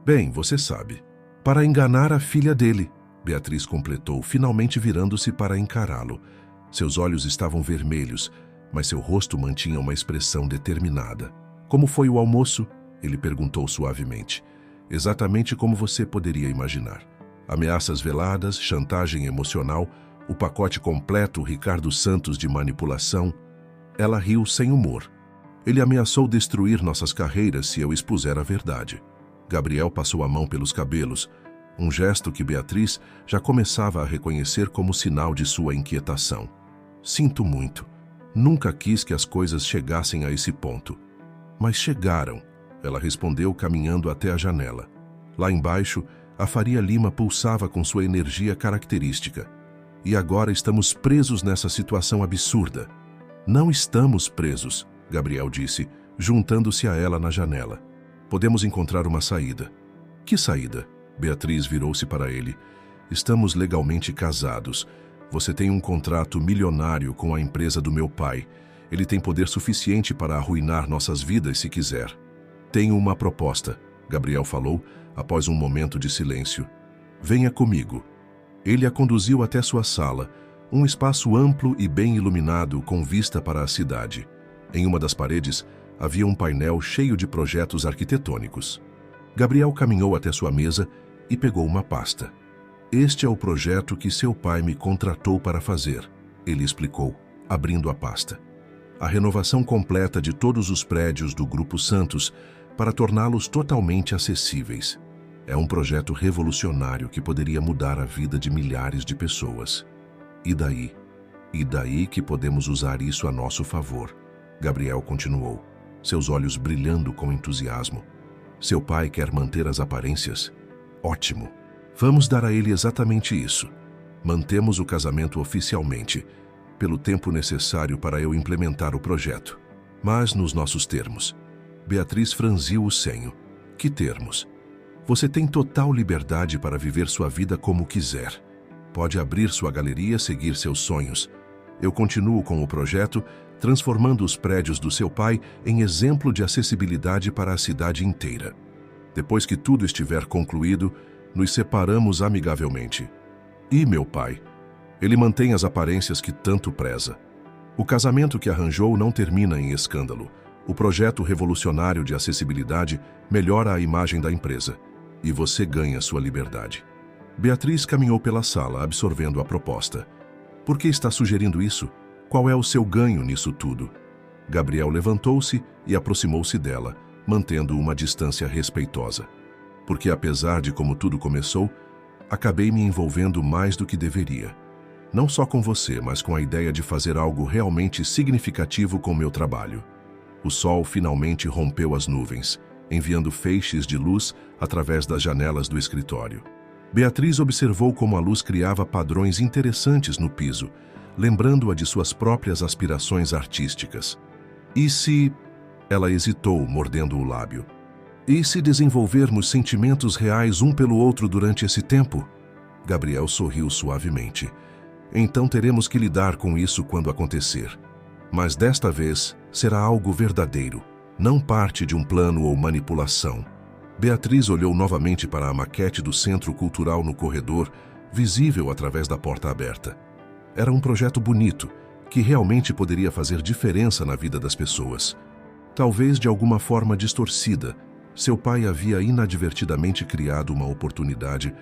Bem, você sabe. Para enganar a filha dele, Beatriz completou, finalmente virando-se para encará-lo. Seus olhos estavam vermelhos, mas seu rosto mantinha uma expressão determinada. Como foi o almoço? Ele perguntou suavemente. Exatamente como você poderia imaginar. Ameaças veladas, chantagem emocional, o pacote completo Ricardo Santos de manipulação. Ela riu sem humor. Ele ameaçou destruir nossas carreiras se eu expuser a verdade. Gabriel passou a mão pelos cabelos, um gesto que Beatriz já começava a reconhecer como sinal de sua inquietação. Sinto muito. Nunca quis que as coisas chegassem a esse ponto. Mas chegaram, ela respondeu caminhando até a janela. Lá embaixo, a Faria Lima pulsava com sua energia característica. E agora estamos presos nessa situação absurda. Não estamos presos, Gabriel disse, juntando-se a ela na janela. Podemos encontrar uma saída. Que saída? Beatriz virou-se para ele. Estamos legalmente casados. Você tem um contrato milionário com a empresa do meu pai. Ele tem poder suficiente para arruinar nossas vidas se quiser. Tenho uma proposta, Gabriel falou, após um momento de silêncio. Venha comigo. Ele a conduziu até sua sala, um espaço amplo e bem iluminado com vista para a cidade. Em uma das paredes, havia um painel cheio de projetos arquitetônicos. Gabriel caminhou até sua mesa e pegou uma pasta. Este é o projeto que seu pai me contratou para fazer, ele explicou, abrindo a pasta. a renovação completa de todos os prédios do Grupo Santos para torná-los totalmente acessíveis. É um projeto revolucionário que poderia mudar a vida de milhares de pessoas. E daí? E daí que podemos usar isso a nosso favor. Gabriel continuou, seus olhos brilhando com entusiasmo. Seu pai quer manter as aparências? Ótimo. Vamos dar a ele exatamente isso. Mantemos o casamento oficialmente, pelo tempo necessário para eu implementar o projeto. Mas nos nossos termos. Beatriz franziu o senho. Que termos? Você tem total liberdade para viver sua vida como quiser. Pode abrir sua galeria, seguir seus sonhos. Eu continuo com o projeto, transformando os prédios do seu pai em exemplo de acessibilidade para a cidade inteira. Depois que tudo estiver concluído, nos separamos amigavelmente. E meu pai? Ele mantém as aparências que tanto preza. O casamento que arranjou não termina em escândalo. O projeto revolucionário de acessibilidade melhora a imagem da empresa. E você ganha sua liberdade. Beatriz caminhou pela sala, absorvendo a proposta. Por que está sugerindo isso? Qual é o seu ganho nisso tudo? Gabriel levantou-se e aproximou-se dela, mantendo uma distância respeitosa. Porque apesar de como tudo começou, acabei me envolvendo mais do que deveria. Não só com você, mas com a ideia de fazer algo realmente significativo com meu trabalho. O sol finalmente rompeu as nuvens, enviando feixes de luz através das janelas do escritório. Beatriz observou como a luz criava padrões interessantes no piso, lembrando-a de suas próprias aspirações artísticas. E se... Ela hesitou, mordendo o lábio. E se desenvolvermos sentimentos reais um pelo outro durante esse tempo? Gabriel sorriu suavemente. Então teremos que lidar com isso quando acontecer. Mas desta vez será algo verdadeiro, não parte de um plano ou manipulação. Beatriz olhou novamente para a maquete do Centro Cultural no corredor, visível através da porta aberta. Era um projeto bonito, que realmente poderia fazer diferença na vida das pessoas. Talvez de alguma forma distorcida, seu pai havia inadvertidamente criado uma oportunidade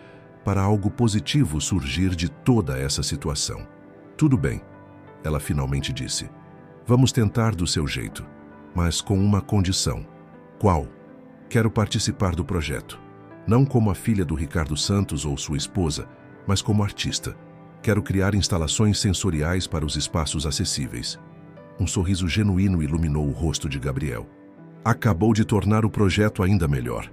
para algo positivo surgir de toda essa situação. Tudo bem, ela finalmente disse. Vamos tentar do seu jeito, mas com uma condição. Qual? Quero participar do projeto. Não como a filha do Ricardo Santos ou sua esposa, mas como artista. Quero criar instalações sensoriais para os espaços acessíveis. Um sorriso genuíno iluminou o rosto de Gabriel. Acabou de tornar o projeto ainda melhor.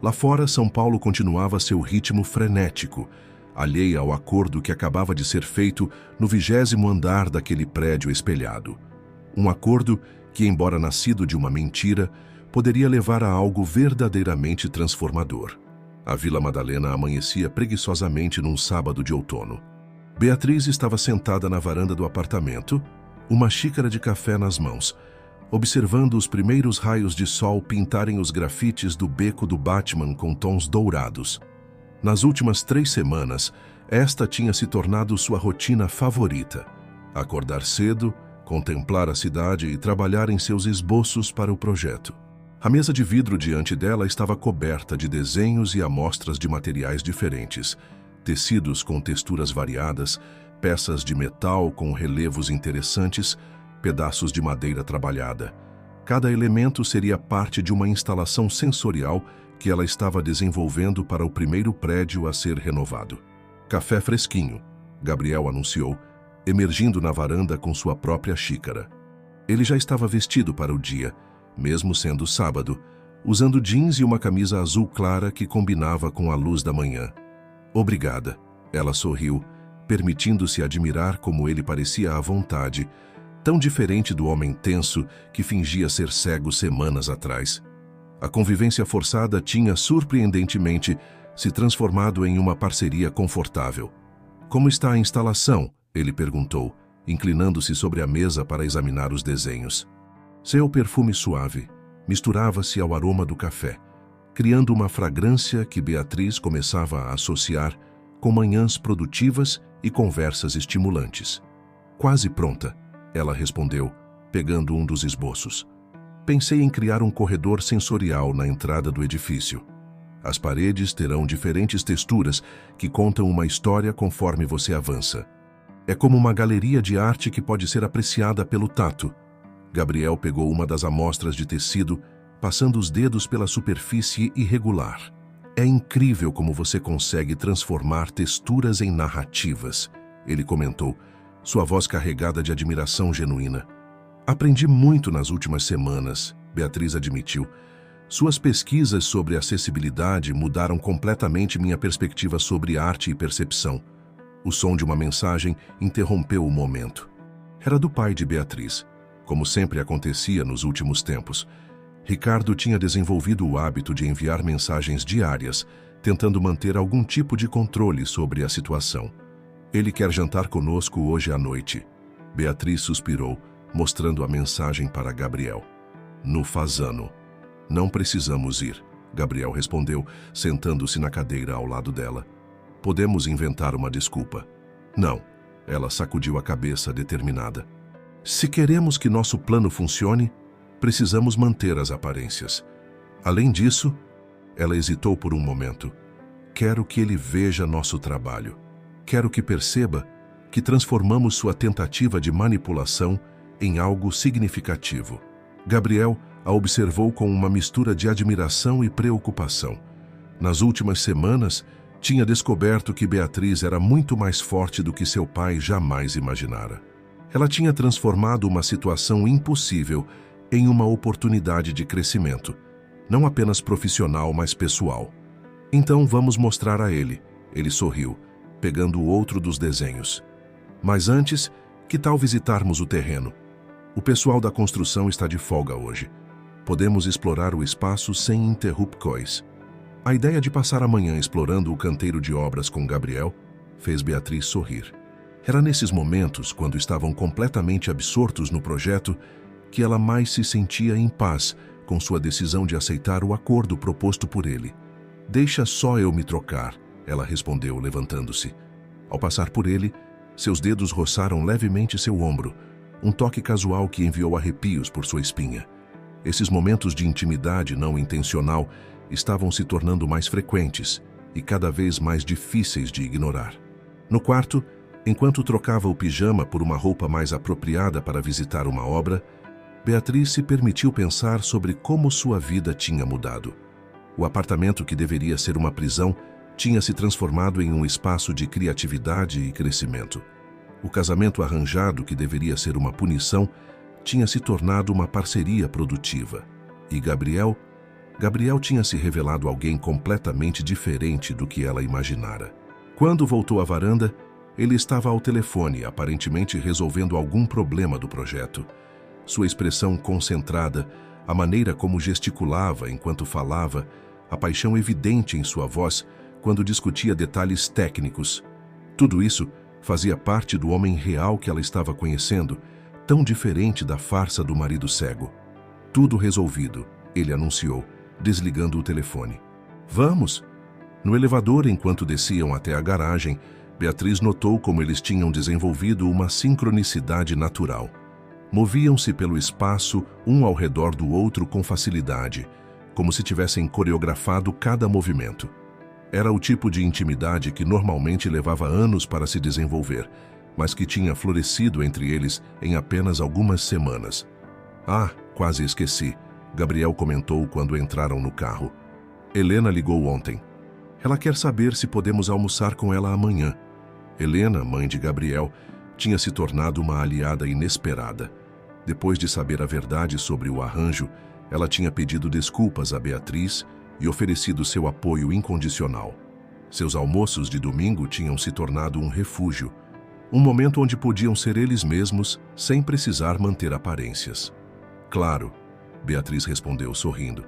Lá fora, São Paulo continuava seu ritmo frenético, alheia ao acordo que acabava de ser feito no 20º andar daquele prédio espelhado. Um acordo que, embora nascido de uma mentira, poderia levar a algo verdadeiramente transformador. A Vila Madalena amanhecia preguiçosamente num sábado de outono. Beatriz estava sentada na varanda do apartamento, uma xícara de café nas mãos, observando os primeiros raios de sol pintarem os grafites do beco do Batman com tons dourados. Nas últimas 3 semanas, esta tinha se tornado sua rotina favorita. Acordar cedo, contemplar a cidade e trabalhar em seus esboços para o projeto. A mesa de vidro diante dela estava coberta de desenhos e amostras de materiais diferentes, tecidos com texturas variadas, peças de metal com relevos interessantes, pedaços de madeira trabalhada. Cada elemento seria parte de uma instalação sensorial que ela estava desenvolvendo para o primeiro prédio a ser renovado. Café fresquinho, Gabriel anunciou, emergindo na varanda com sua própria xícara. Ele já estava vestido para o dia, mesmo sendo sábado, usando jeans e uma camisa azul clara que combinava com a luz da manhã. Obrigada, ela sorriu, permitindo-se admirar como ele parecia à vontade, tão diferente do homem tenso que fingia ser cego semanas atrás. A convivência forçada tinha, surpreendentemente, se transformado em uma parceria confortável. Como está a instalação? Ele perguntou, inclinando-se sobre a mesa para examinar os desenhos. Seu perfume suave misturava-se ao aroma do café, criando uma fragrância que Beatriz começava a associar com manhãs produtivas e conversas estimulantes. Quase pronta, ela respondeu, pegando um dos esboços. Pensei em criar um corredor sensorial na entrada do edifício. As paredes terão diferentes texturas que contam uma história conforme você avança. É como uma galeria de arte que pode ser apreciada pelo tato. Gabriel pegou uma das amostras de tecido, passando os dedos pela superfície irregular. É incrível como você consegue transformar texturas em narrativas, ele comentou, sua voz carregada de admiração genuína. Aprendi muito nas últimas semanas, Beatriz admitiu. Suas pesquisas sobre acessibilidade mudaram completamente minha perspectiva sobre arte e percepção. O som de uma mensagem interrompeu o momento. Era do pai de Beatriz, como sempre acontecia nos últimos tempos. Ricardo tinha desenvolvido o hábito de enviar mensagens diárias, tentando manter algum tipo de controle sobre a situação. Ele quer jantar conosco hoje à noite. Beatriz suspirou, mostrando a mensagem para Gabriel. No Fasano. Não precisamos ir, Gabriel respondeu, sentando-se na cadeira ao lado dela. Podemos inventar uma desculpa. Não, ela sacudiu a cabeça determinada. Se queremos que nosso plano funcione, precisamos manter as aparências. Além disso, ela hesitou por um momento. Quero que ele veja nosso trabalho. Quero que perceba que transformamos sua tentativa de manipulação em algo significativo. Gabriel a observou com uma mistura de admiração e preocupação. Nas últimas semanas, tinha descoberto que Beatriz era muito mais forte do que seu pai jamais imaginara. Ela tinha transformado uma situação impossível em uma oportunidade de crescimento, não apenas profissional, mas pessoal. Então vamos mostrar a ele. Ele sorriu, pegando outro dos desenhos. Mas antes, que tal visitarmos o terreno? O pessoal da construção está de folga hoje. Podemos explorar o espaço sem interrupções. A ideia de passar a manhã explorando o canteiro de obras com Gabriel fez Beatriz sorrir. Era nesses momentos, quando estavam completamente absortos no projeto, que ela mais se sentia em paz com sua decisão de aceitar o acordo proposto por ele. Deixa só eu me trocar, ela respondeu, levantando-se. Ao passar por ele, seus dedos roçaram levemente seu ombro, um toque casual que enviou arrepios por sua espinha. Esses momentos de intimidade não intencional estavam se tornando mais frequentes e cada vez mais difíceis de ignorar. No quarto, enquanto trocava o pijama por uma roupa mais apropriada para visitar uma obra, Beatriz se permitiu pensar sobre como sua vida tinha mudado. O apartamento que deveria ser uma prisão tinha se transformado em um espaço de criatividade e crescimento. O casamento arranjado, que deveria ser uma punição, tinha se tornado uma parceria produtiva. E Gabriel tinha se revelado alguém completamente diferente do que ela imaginara. Quando voltou à varanda, ele estava ao telefone, aparentemente resolvendo algum problema do projeto. Sua expressão concentrada, a maneira como gesticulava enquanto falava, a paixão evidente em sua voz quando discutia detalhes técnicos. Tudo isso fazia parte do homem real que ela estava conhecendo, tão diferente da farsa do marido cego. Tudo resolvido, ele anunciou, desligando o telefone. Vamos! No elevador, enquanto desciam até a garagem, Beatriz notou como eles tinham desenvolvido uma sincronicidade natural. Moviam-se pelo espaço, um ao redor do outro com facilidade, como se tivessem coreografado cada movimento. Era o tipo de intimidade que normalmente levava anos para se desenvolver, mas que tinha florescido entre eles em apenas algumas semanas. Ah, quase esqueci, Gabriel comentou quando entraram no carro. Helena ligou ontem. Ela quer saber se podemos almoçar com ela amanhã. Helena, mãe de Gabriel, tinha se tornado uma aliada inesperada. Depois de saber a verdade sobre o arranjo, ela tinha pedido desculpas a Beatriz e oferecido seu apoio incondicional. Seus almoços de domingo tinham se tornado um refúgio, um momento onde podiam ser eles mesmos sem precisar manter aparências. Claro, Beatriz respondeu sorrindo.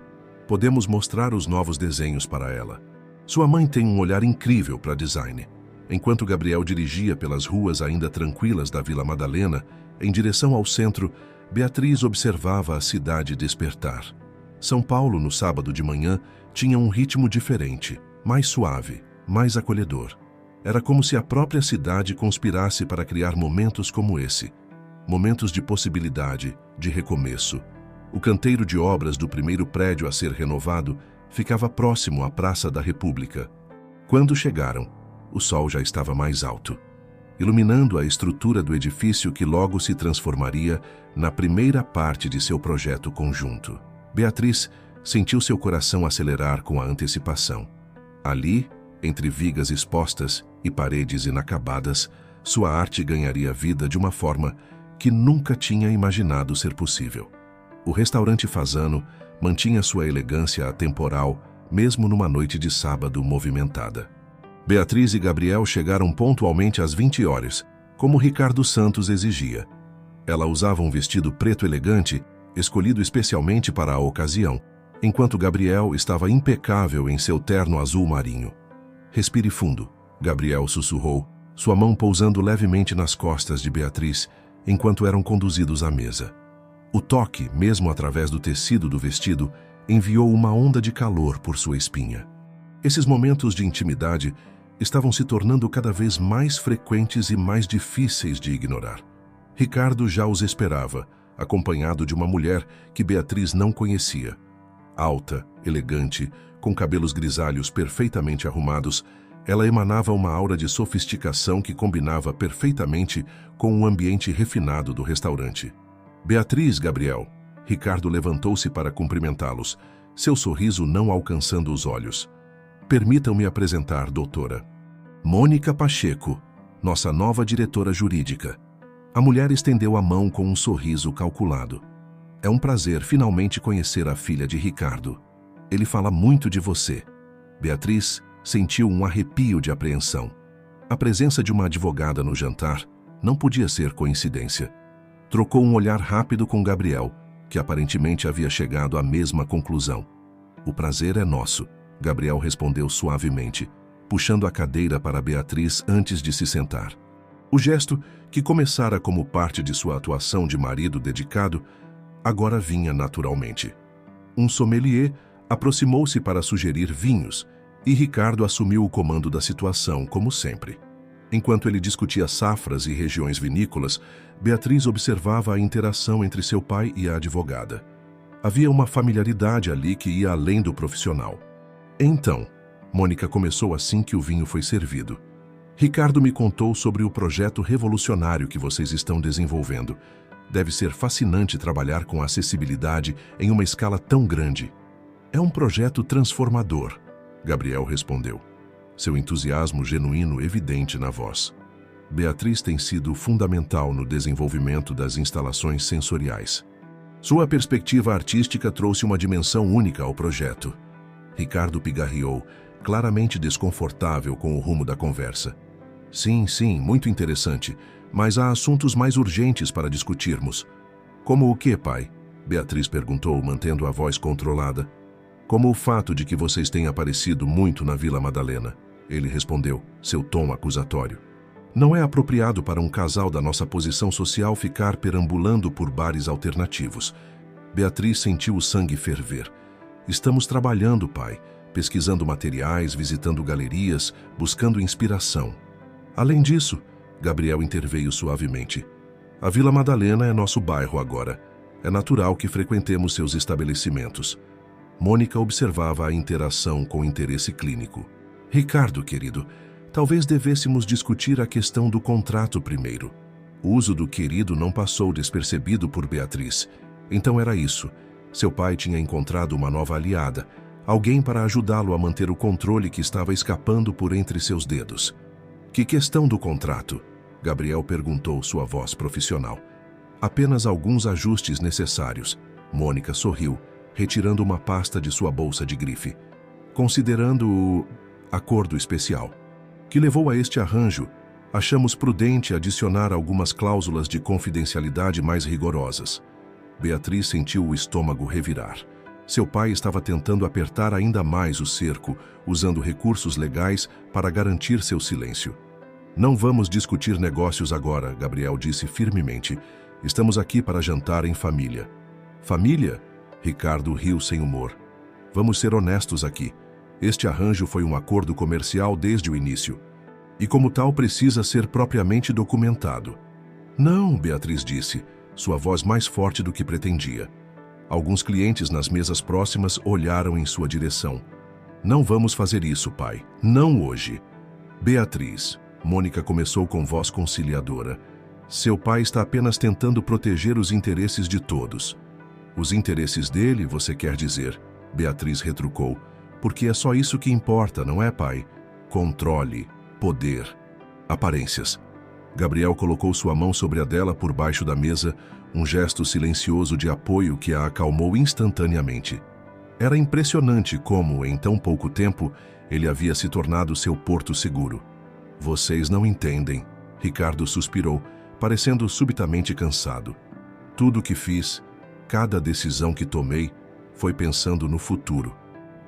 Podemos mostrar os novos desenhos para ela. Sua mãe tem um olhar incrível para design. Enquanto Gabriel dirigia pelas ruas ainda tranquilas da Vila Madalena, em direção ao centro, Beatriz observava a cidade despertar. São Paulo, no sábado de manhã, tinha um ritmo diferente, mais suave, mais acolhedor. Era como se a própria cidade conspirasse para criar momentos como esse. Momentos de possibilidade, de recomeço. O canteiro de obras do primeiro prédio a ser renovado ficava próximo à Praça da República. Quando chegaram, o sol já estava mais alto. iluminando a estrutura do edifício que logo se transformaria na primeira parte de seu projeto conjunto. Beatriz sentiu seu coração acelerar com a antecipação. Ali, entre vigas expostas e paredes inacabadas, sua arte ganharia vida de uma forma que nunca tinha imaginado ser possível. O restaurante Fasano mantinha sua elegância atemporal, mesmo numa noite de sábado movimentada. Beatriz e Gabriel chegaram pontualmente às 20 horas, como Ricardo Santos exigia. Ela usava um vestido preto elegante, escolhido especialmente para a ocasião, enquanto Gabriel estava impecável em seu terno azul marinho. Respire fundo, Gabriel sussurrou, sua mão pousando levemente nas costas de Beatriz, enquanto eram conduzidos à mesa. O toque, mesmo através do tecido do vestido, enviou uma onda de calor por sua espinha. Esses momentos de intimidade estavam se tornando cada vez mais frequentes e mais difíceis de ignorar. Ricardo já os esperava, acompanhado de uma mulher que Beatriz não conhecia. Alta, elegante, com cabelos grisalhos perfeitamente arrumados, ela emanava uma aura de sofisticação que combinava perfeitamente com o ambiente refinado do restaurante. Beatriz, Gabriel. Ricardo levantou-se para cumprimentá-los, seu sorriso não alcançando os olhos. Permitam-me apresentar, doutora. Mônica Pacheco, nossa nova diretora jurídica. A mulher estendeu a mão com um sorriso calculado. É um prazer finalmente conhecer a filha de Ricardo. Ele fala muito de você. Beatriz sentiu um arrepio de apreensão. A presença de uma advogada no jantar não podia ser coincidência. Trocou um olhar rápido com Gabriel, que aparentemente havia chegado à mesma conclusão. O prazer é nosso, Gabriel respondeu suavemente, puxando a cadeira para Beatriz antes de se sentar. O gesto, que começara como parte de sua atuação de marido dedicado, agora vinha naturalmente. Um sommelier aproximou-se para sugerir vinhos, e Ricardo assumiu o comando da situação, como sempre. Enquanto ele discutia safras e regiões vinícolas, Beatriz observava a interação entre seu pai e a advogada. Havia uma familiaridade ali que ia além do profissional. Então, Mônica começou assim que o vinho foi servido. Ricardo me contou sobre o projeto revolucionário que vocês estão desenvolvendo. Deve ser fascinante trabalhar com acessibilidade em uma escala tão grande. É um projeto transformador, Gabriel respondeu, seu entusiasmo genuíno evidente na voz. Beatriz tem sido fundamental no desenvolvimento das instalações sensoriais. Sua perspectiva artística trouxe uma dimensão única ao projeto. Ricardo pigarreou, claramente desconfortável com o rumo da conversa. Sim, muito interessante, mas há assuntos mais urgentes para discutirmos. Como o quê, pai? Beatriz perguntou, mantendo a voz controlada. Como o fato de que vocês têm aparecido muito na Vila Madalena, ele respondeu, seu tom acusatório. Não é apropriado para um casal da nossa posição social ficar perambulando por bares alternativos. Beatriz sentiu o sangue ferver. Estamos trabalhando, pai, pesquisando materiais, visitando galerias, buscando inspiração. Além disso, Gabriel interveio suavemente. A Vila Madalena é nosso bairro agora. É natural que frequentemos seus estabelecimentos. Mônica observava a interação com interesse clínico. Ricardo, querido, talvez devêssemos discutir a questão do contrato primeiro. O uso do querido não passou despercebido por Beatriz. Então era isso. Seu pai tinha encontrado uma nova aliada, alguém para ajudá-lo a manter o controle que estava escapando por entre seus dedos. Que questão do contrato? Gabriel perguntou, sua voz profissional. Apenas alguns ajustes necessários. Mônica sorriu, retirando uma pasta de sua bolsa de grife. Considerando o acordo especial, que levou a este arranjo, achamos prudente adicionar algumas cláusulas de confidencialidade mais rigorosas. Beatriz sentiu o estômago revirar. Seu pai estava tentando apertar ainda mais o cerco, usando recursos legais para garantir seu silêncio. Não vamos discutir negócios agora, Gabriel disse firmemente. Estamos aqui para jantar em família. Família? Ricardo riu sem humor. Vamos ser honestos aqui. Este arranjo foi um acordo comercial desde o início. E como tal precisa ser propriamente documentado. Não, Beatriz disse, sua voz mais forte do que pretendia. Alguns clientes nas mesas próximas olharam em sua direção. Não vamos fazer isso, pai. Não hoje. Beatriz, Mônica começou com voz conciliadora. Seu pai está apenas tentando proteger os interesses de todos. Os interesses dele, você quer dizer? Beatriz retrucou. Porque é só isso que importa, não é, pai? Controle, poder, aparências. Gabriel colocou sua mão sobre a dela por baixo da mesa, um gesto silencioso de apoio que a acalmou instantaneamente. Era impressionante como, em tão pouco tempo, ele havia se tornado seu porto seguro. Vocês não entendem, Ricardo suspirou, parecendo subitamente cansado. Tudo o que fiz, cada decisão que tomei, foi pensando no futuro,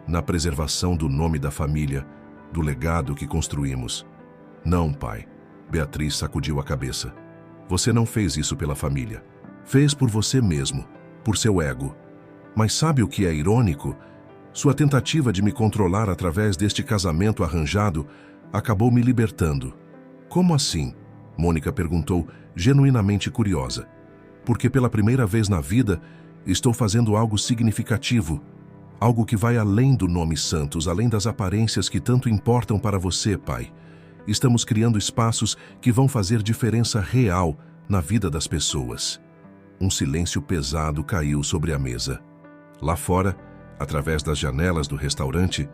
na preservação do nome da família, do legado que construímos. Não, pai. Beatriz sacudiu a cabeça. Você não fez isso pela família. Fez por você mesmo, por seu ego. Mas sabe o que é irônico? Sua tentativa de me controlar através deste casamento arranjado acabou me libertando. Como assim? Mônica perguntou, genuinamente curiosa. Porque pela primeira vez na vida, estou fazendo algo significativo. Algo que vai além do nome Santos, além das aparências que tanto importam para você, pai. Estamos criando espaços que vão fazer diferença real na vida das pessoas. Um silêncio pesado caiu sobre a mesa. Lá fora, através das janelas do restaurante,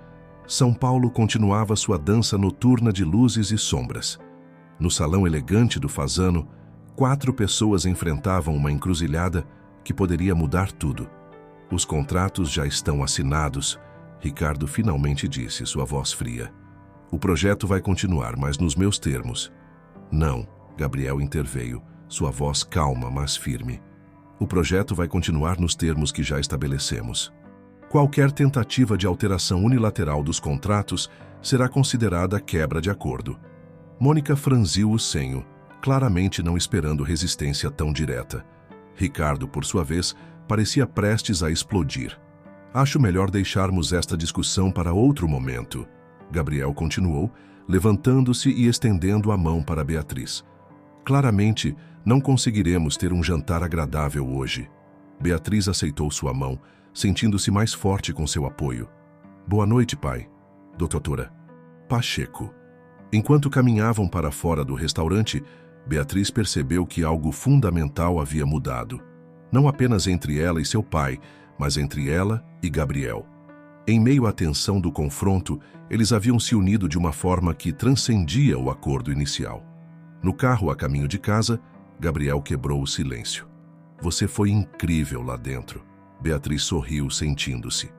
São Paulo continuava sua dança noturna de luzes e sombras. No salão elegante do Fasano, 4 pessoas enfrentavam uma encruzilhada que poderia mudar tudo. Os contratos já estão assinados, Ricardo finalmente disse, sua voz fria. O projeto vai continuar, mas nos meus termos. Não, Gabriel interveio, sua voz calma, mas firme. O projeto vai continuar nos termos que já estabelecemos. Qualquer tentativa de alteração unilateral dos contratos será considerada quebra de acordo. Mônica franziu o senho, claramente não esperando resistência tão direta. Ricardo, por sua vez, parecia prestes a explodir. Acho melhor deixarmos esta discussão para outro momento. Gabriel continuou, levantando-se e estendendo a mão para Beatriz. Claramente, não conseguiremos ter um jantar agradável hoje. Beatriz aceitou sua mão, sentindo-se mais forte com seu apoio. Boa noite, pai. Doutora Pacheco. Enquanto caminhavam para fora do restaurante, Beatriz percebeu que algo fundamental havia mudado. Não apenas entre ela e seu pai, mas entre ela e Gabriel. Em meio à tensão do confronto, eles haviam se unido de uma forma que transcendia o acordo inicial. No carro a caminho de casa, Gabriel quebrou o silêncio. Você foi incrível lá dentro. Beatriz sorriu, sentindo-se.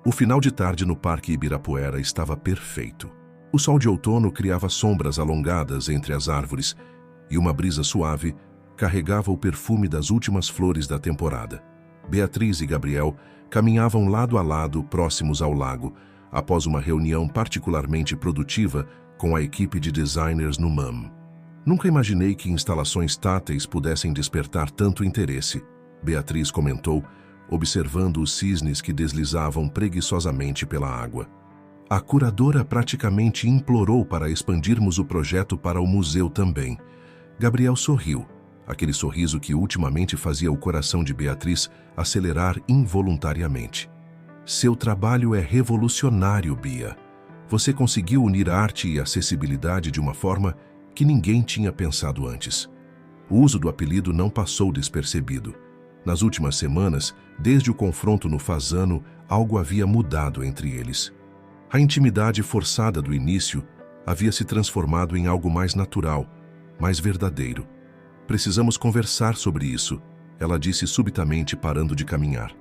O final de tarde no Parque Ibirapuera estava perfeito. O sol de outono criava sombras alongadas entre as árvores e uma brisa suave carregava o perfume das últimas flores da temporada. Beatriz e Gabriel caminhavam lado a lado, próximos ao lago, após uma reunião particularmente produtiva com a equipe de designers no MAM. Nunca imaginei que instalações táteis pudessem despertar tanto interesse, Beatriz comentou, observando os cisnes que deslizavam preguiçosamente pela água. A curadora praticamente implorou para expandirmos o projeto para o museu também. Gabriel sorriu, aquele sorriso que ultimamente fazia o coração de Beatriz acelerar involuntariamente. Seu trabalho é revolucionário, Bia. Você conseguiu unir arte e acessibilidade de uma forma que ninguém tinha pensado antes. O uso do apelido não passou despercebido. Nas últimas semanas, desde o confronto no Fasano, algo havia mudado entre eles. A intimidade forçada do início havia se transformado em algo mais natural, mais verdadeiro. Precisamos conversar sobre isso, ela disse subitamente, parando de caminhar.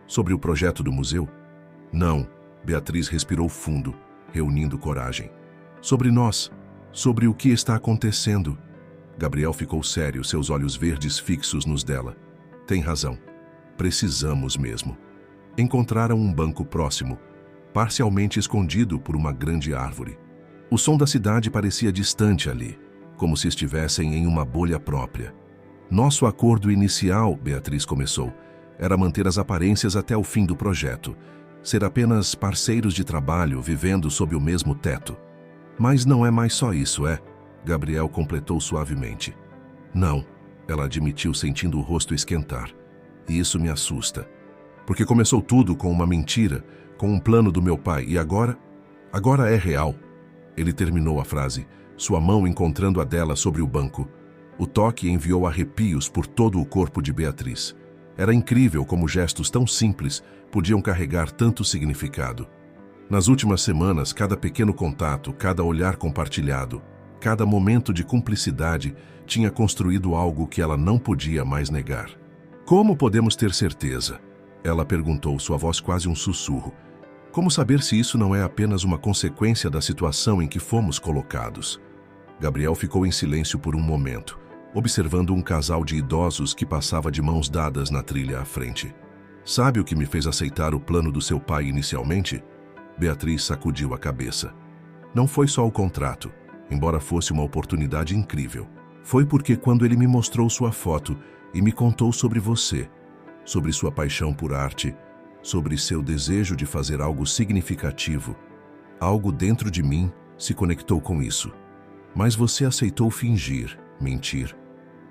Sobre o projeto do museu? Não, Beatriz respirou fundo, reunindo coragem. Sobre nós, sobre o que está acontecendo. Gabriel ficou sério, seus olhos verdes fixos nos dela. Tem razão. Precisamos mesmo. Encontraram um banco próximo, parcialmente escondido por uma grande árvore. O som da cidade parecia distante ali, como se estivessem em uma bolha própria. Nosso acordo inicial, Beatriz começou, era manter as aparências até o fim do projeto, ser apenas parceiros de trabalho vivendo sob o mesmo teto. Mas não é mais só isso, é? Gabriel completou suavemente. Não, ela admitiu, sentindo o rosto esquentar. E isso me assusta. Porque começou tudo com uma mentira, com um plano do meu pai, e agora é real. Ele terminou a frase, sua mão encontrando a dela sobre o banco. O toque enviou arrepios por todo o corpo de Beatriz. Era incrível como gestos tão simples podiam carregar tanto significado. Nas últimas semanas, cada pequeno contato, cada olhar compartilhado, cada momento de cumplicidade tinha construído algo que ela não podia mais negar. Como podemos ter certeza? Ela perguntou, sua voz quase um sussurro. Como saber se isso não é apenas uma consequência da situação em que fomos colocados? Gabriel ficou em silêncio por um momento, observando um casal de idosos que passava de mãos dadas na trilha à frente. Sabe o que me fez aceitar o plano do seu pai inicialmente? Beatriz sacudiu a cabeça. Não foi só o contrato, embora fosse uma oportunidade incrível. Foi porque quando ele me mostrou sua foto e me contou sobre você, sobre sua paixão por arte, sobre seu desejo de fazer algo significativo, algo dentro de mim se conectou com isso. Mas você aceitou fingir, mentir.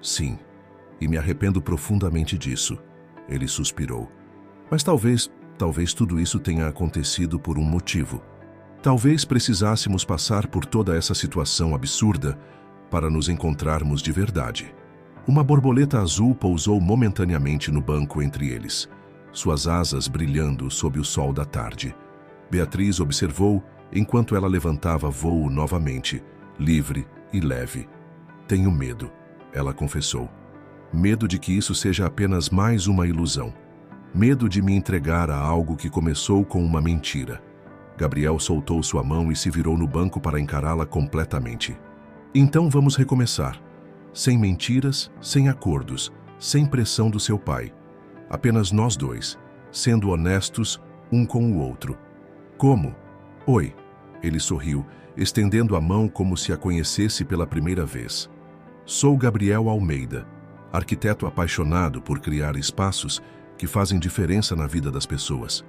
Sim, e me arrependo profundamente disso. Ele suspirou. Mas talvez tudo isso tenha acontecido por um motivo. Talvez precisássemos passar por toda essa situação absurda para nos encontrarmos de verdade. Uma borboleta azul pousou momentaneamente no banco entre eles, suas asas brilhando sob o sol da tarde. Beatriz observou enquanto ela levantava voo novamente, livre e leve. Tenho medo, ela confessou. Medo de que isso seja apenas mais uma ilusão. Medo de me entregar a algo que começou com uma mentira. Gabriel soltou sua mão e se virou no banco para encará-la completamente. Então vamos recomeçar. Sem mentiras, sem acordos, sem pressão do seu pai. Apenas nós dois, sendo honestos um com o outro. Como? Oi. Ele sorriu, estendendo a mão como se a conhecesse pela primeira vez. Sou Gabriel Almeida, arquiteto apaixonado por criar espaços que fazem diferença na vida das pessoas.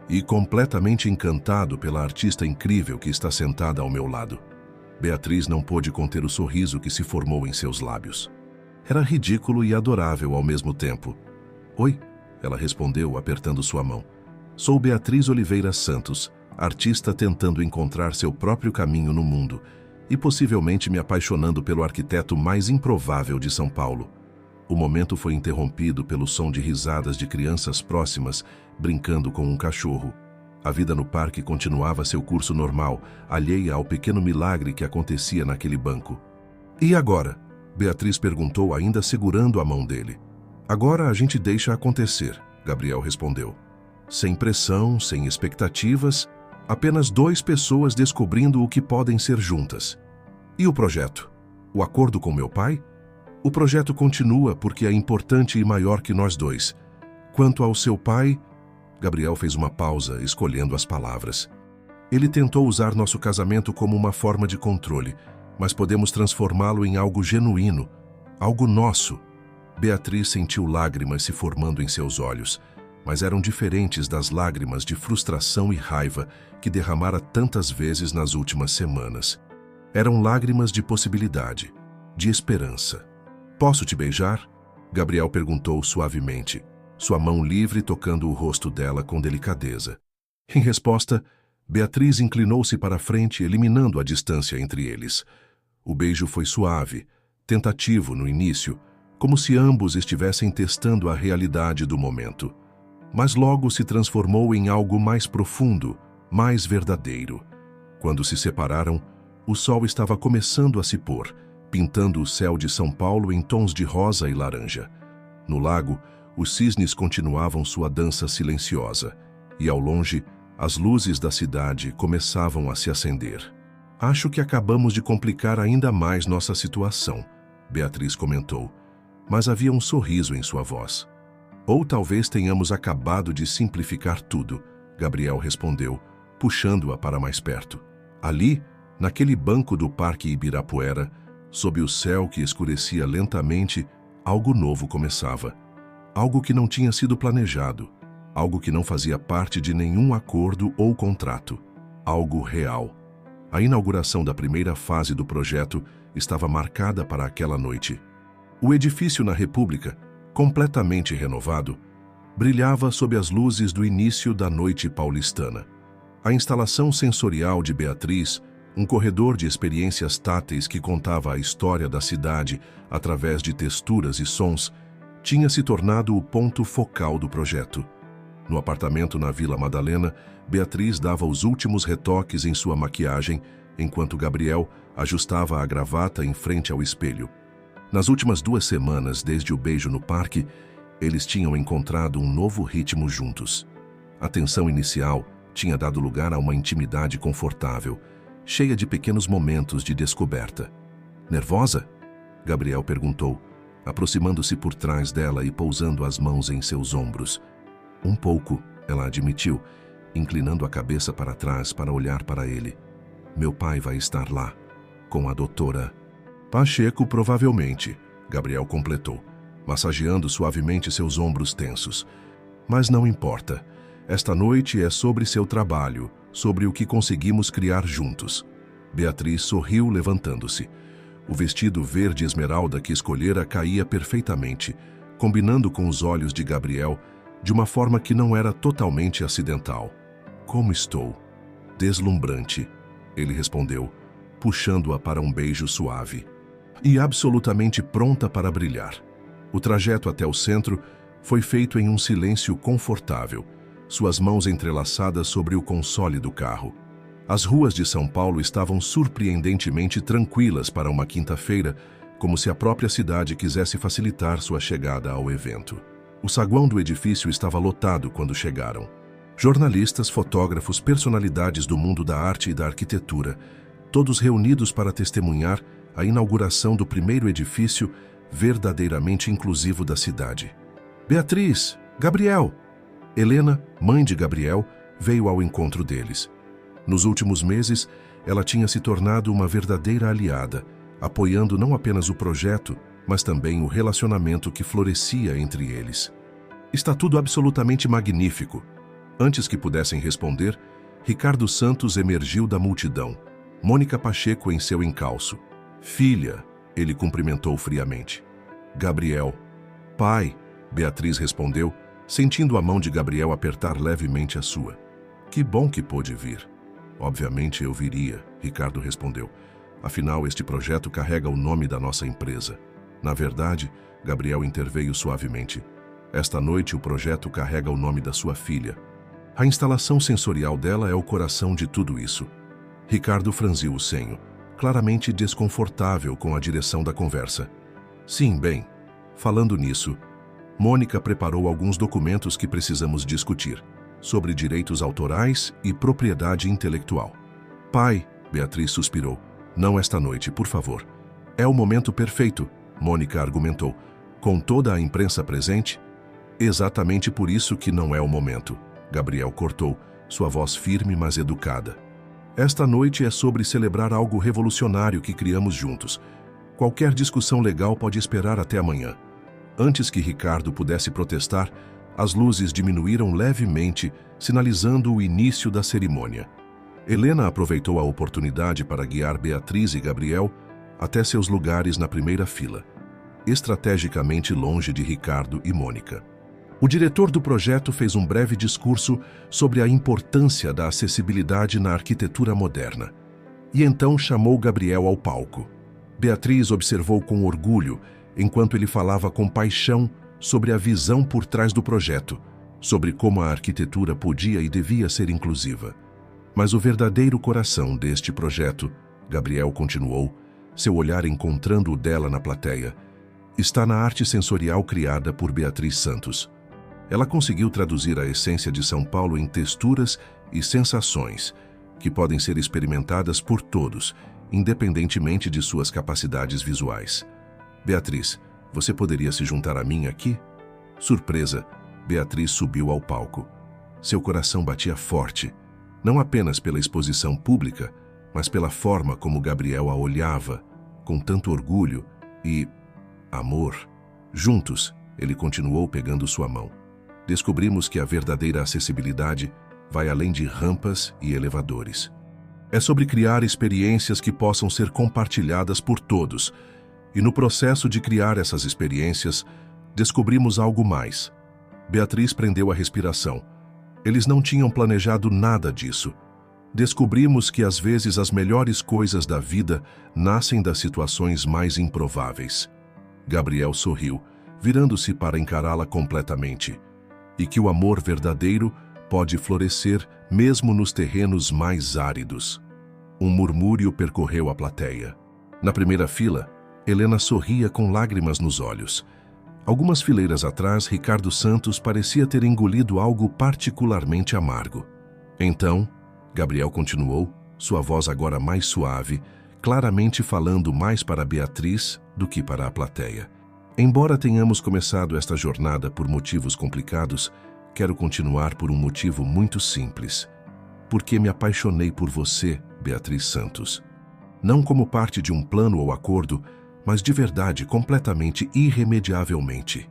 E completamente encantado pela artista incrível que está sentada ao meu lado. Beatriz não pôde conter o sorriso que se formou em seus lábios. Era ridículo e adorável ao mesmo tempo. Oi, ela respondeu, apertando sua mão. Sou Beatriz Oliveira Santos, artista tentando encontrar seu próprio caminho no mundo e possivelmente me apaixonando pelo arquiteto mais improvável de São Paulo. O momento foi interrompido pelo som de risadas de crianças próximas, brincando com um cachorro. A vida no parque continuava seu curso normal, alheia ao pequeno milagre que acontecia naquele banco. E agora? Beatriz perguntou, ainda segurando a mão dele. Agora a gente deixa acontecer, Gabriel respondeu. Sem pressão, sem expectativas, apenas duas pessoas descobrindo o que podem ser juntas. E o projeto? O acordo com meu pai? O projeto continua porque é importante e maior que nós dois. Quanto ao seu pai... Gabriel fez uma pausa, escolhendo as palavras. Ele tentou usar nosso casamento como uma forma de controle, mas podemos transformá-lo em algo genuíno, algo nosso. Beatriz sentiu lágrimas se formando em seus olhos, mas eram diferentes das lágrimas de frustração e raiva que derramara tantas vezes nas últimas semanas. Eram lágrimas de possibilidade, de esperança. Posso te beijar? Gabriel perguntou suavemente, sua mão livre tocando o rosto dela com delicadeza. Em resposta, Beatriz inclinou-se para a frente, eliminando a distância entre eles. O beijo foi suave, tentativo no início, como se ambos estivessem testando a realidade do momento. Mas logo se transformou em algo mais profundo, mais verdadeiro. Quando se separaram, o sol estava começando a se pôr, pintando o céu de São Paulo em tons de rosa e laranja. No lago, os cisnes continuavam sua dança silenciosa, e ao longe, as luzes da cidade começavam a se acender. Acho que acabamos de complicar ainda mais nossa situação, Beatriz comentou, mas havia um sorriso em sua voz. Ou talvez tenhamos acabado de simplificar tudo, Gabriel respondeu, puxando-a para mais perto. Ali, naquele banco do Parque Ibirapuera, sob o céu que escurecia lentamente, algo novo começava. Algo que não tinha sido planejado, algo que não fazia parte de nenhum acordo ou contrato, algo real. A inauguração da primeira fase do projeto estava marcada para aquela noite. O edifício na República, completamente renovado, brilhava sob as luzes do início da noite paulistana. A instalação sensorial de Beatriz, Um corredor de experiências táteis que contava a história da cidade através de texturas e sons tinha se tornado o ponto focal do projeto. No apartamento na Vila Madalena, Beatriz dava os últimos retoques em sua maquiagem, enquanto Gabriel ajustava a gravata em frente ao espelho. Nas últimas 2 semanas, desde o beijo no parque, eles tinham encontrado um novo ritmo juntos. A tensão inicial tinha dado lugar a uma intimidade confortável, cheia de pequenos momentos de descoberta. Nervosa? Gabriel perguntou, aproximando-se por trás dela e pousando as mãos em seus ombros. Um pouco, ela admitiu, inclinando a cabeça para trás para olhar para ele. Meu pai vai estar lá, com a doutora Pacheco, provavelmente, Gabriel completou, massageando suavemente seus ombros tensos. Mas não importa. Esta noite é sobre seu trabalho, sobre o que conseguimos criar juntos. Beatriz sorriu, levantando-se. O vestido verde esmeralda que escolhera caía perfeitamente, combinando com os olhos de Gabriel, de uma forma que não era totalmente acidental. Como estou? Deslumbrante, ele respondeu, puxando-a para um beijo suave. E absolutamente pronta para brilhar. O trajeto até o centro foi feito em um silêncio confortável, suas mãos entrelaçadas sobre o console do carro. As ruas de São Paulo estavam surpreendentemente tranquilas para uma quinta-feira, como se a própria cidade quisesse facilitar sua chegada ao evento. O saguão do edifício estava lotado quando chegaram. Jornalistas, fotógrafos, personalidades do mundo da arte e da arquitetura, todos reunidos para testemunhar a inauguração do primeiro edifício verdadeiramente inclusivo da cidade. Beatriz, Gabriel! Helena, mãe de Gabriel, veio ao encontro deles. Nos últimos meses, ela tinha se tornado uma verdadeira aliada, apoiando não apenas o projeto, mas também o relacionamento que florescia entre eles. Está tudo absolutamente magnífico. Antes que pudessem responder, Ricardo Santos emergiu da multidão, Mônica Pacheco em seu encalço. Filha, ele cumprimentou friamente. Gabriel. Pai, Beatriz respondeu, sentindo a mão de Gabriel apertar levemente a sua. Que bom que pôde vir. Obviamente eu viria, Ricardo respondeu. Afinal, este projeto carrega o nome da nossa empresa. Na verdade, Gabriel interveio suavemente. Esta noite o projeto carrega o nome da sua filha. A instalação sensorial dela é o coração de tudo isso. Ricardo franziu o senho, claramente desconfortável com a direção da conversa. Sim, bem, falando nisso, Mônica preparou alguns documentos que precisamos discutir, sobre direitos autorais e propriedade intelectual. Pai, Beatriz suspirou, não esta noite, por favor. É o momento perfeito, Mônica argumentou, com toda a imprensa presente. Exatamente por isso que não é o momento, Gabriel cortou, sua voz firme mas educada. Esta noite é sobre celebrar algo revolucionário que criamos juntos. Qualquer discussão legal pode esperar até amanhã. Antes que Ricardo pudesse protestar, as luzes diminuíram levemente, sinalizando o início da cerimônia. Helena aproveitou a oportunidade para guiar Beatriz e Gabriel até seus lugares na primeira fila, estrategicamente longe de Ricardo e Mônica. O diretor do projeto fez um breve discurso sobre a importância da acessibilidade na arquitetura moderna. E então chamou Gabriel ao palco. Beatriz observou com orgulho, enquanto ele falava com paixão sobre a visão por trás do projeto, sobre como a arquitetura podia e devia ser inclusiva. Mas o verdadeiro coração deste projeto, Gabriel continuou, seu olhar encontrando o dela na plateia, está na arte sensorial criada por Beatriz Santos. Ela conseguiu traduzir a essência de São Paulo em texturas e sensações que podem ser experimentadas por todos, independentemente de suas capacidades visuais. Beatriz, você poderia se juntar a mim aqui? Surpresa, Beatriz subiu ao palco. Seu coração batia forte, não apenas pela exposição pública, mas pela forma como Gabriel a olhava, com tanto orgulho e amor. Juntos, ele continuou pegando sua mão. Descobrimos que a verdadeira acessibilidade vai além de rampas e elevadores. É sobre criar experiências que possam ser compartilhadas por todos. E no processo de criar essas experiências, descobrimos algo mais. Beatriz prendeu a respiração. Eles não tinham planejado nada disso. Descobrimos que às vezes as melhores coisas da vida nascem das situações mais improváveis. Gabriel sorriu, virando-se para encará-la completamente, e que o amor verdadeiro pode florescer mesmo nos terrenos mais áridos. Um murmúrio percorreu a plateia. Na primeira fila, Helena sorria com lágrimas nos olhos. Algumas fileiras atrás, Ricardo Santos parecia ter engolido algo particularmente amargo. Então, Gabriel continuou, sua voz agora mais suave, claramente falando mais para Beatriz do que para a plateia. Embora tenhamos começado esta jornada por motivos complicados, quero continuar por um motivo muito simples. Porque me apaixonei por você, Beatriz Santos. Não como parte de um plano ou acordo, mas de verdade, completamente, irremediavelmente.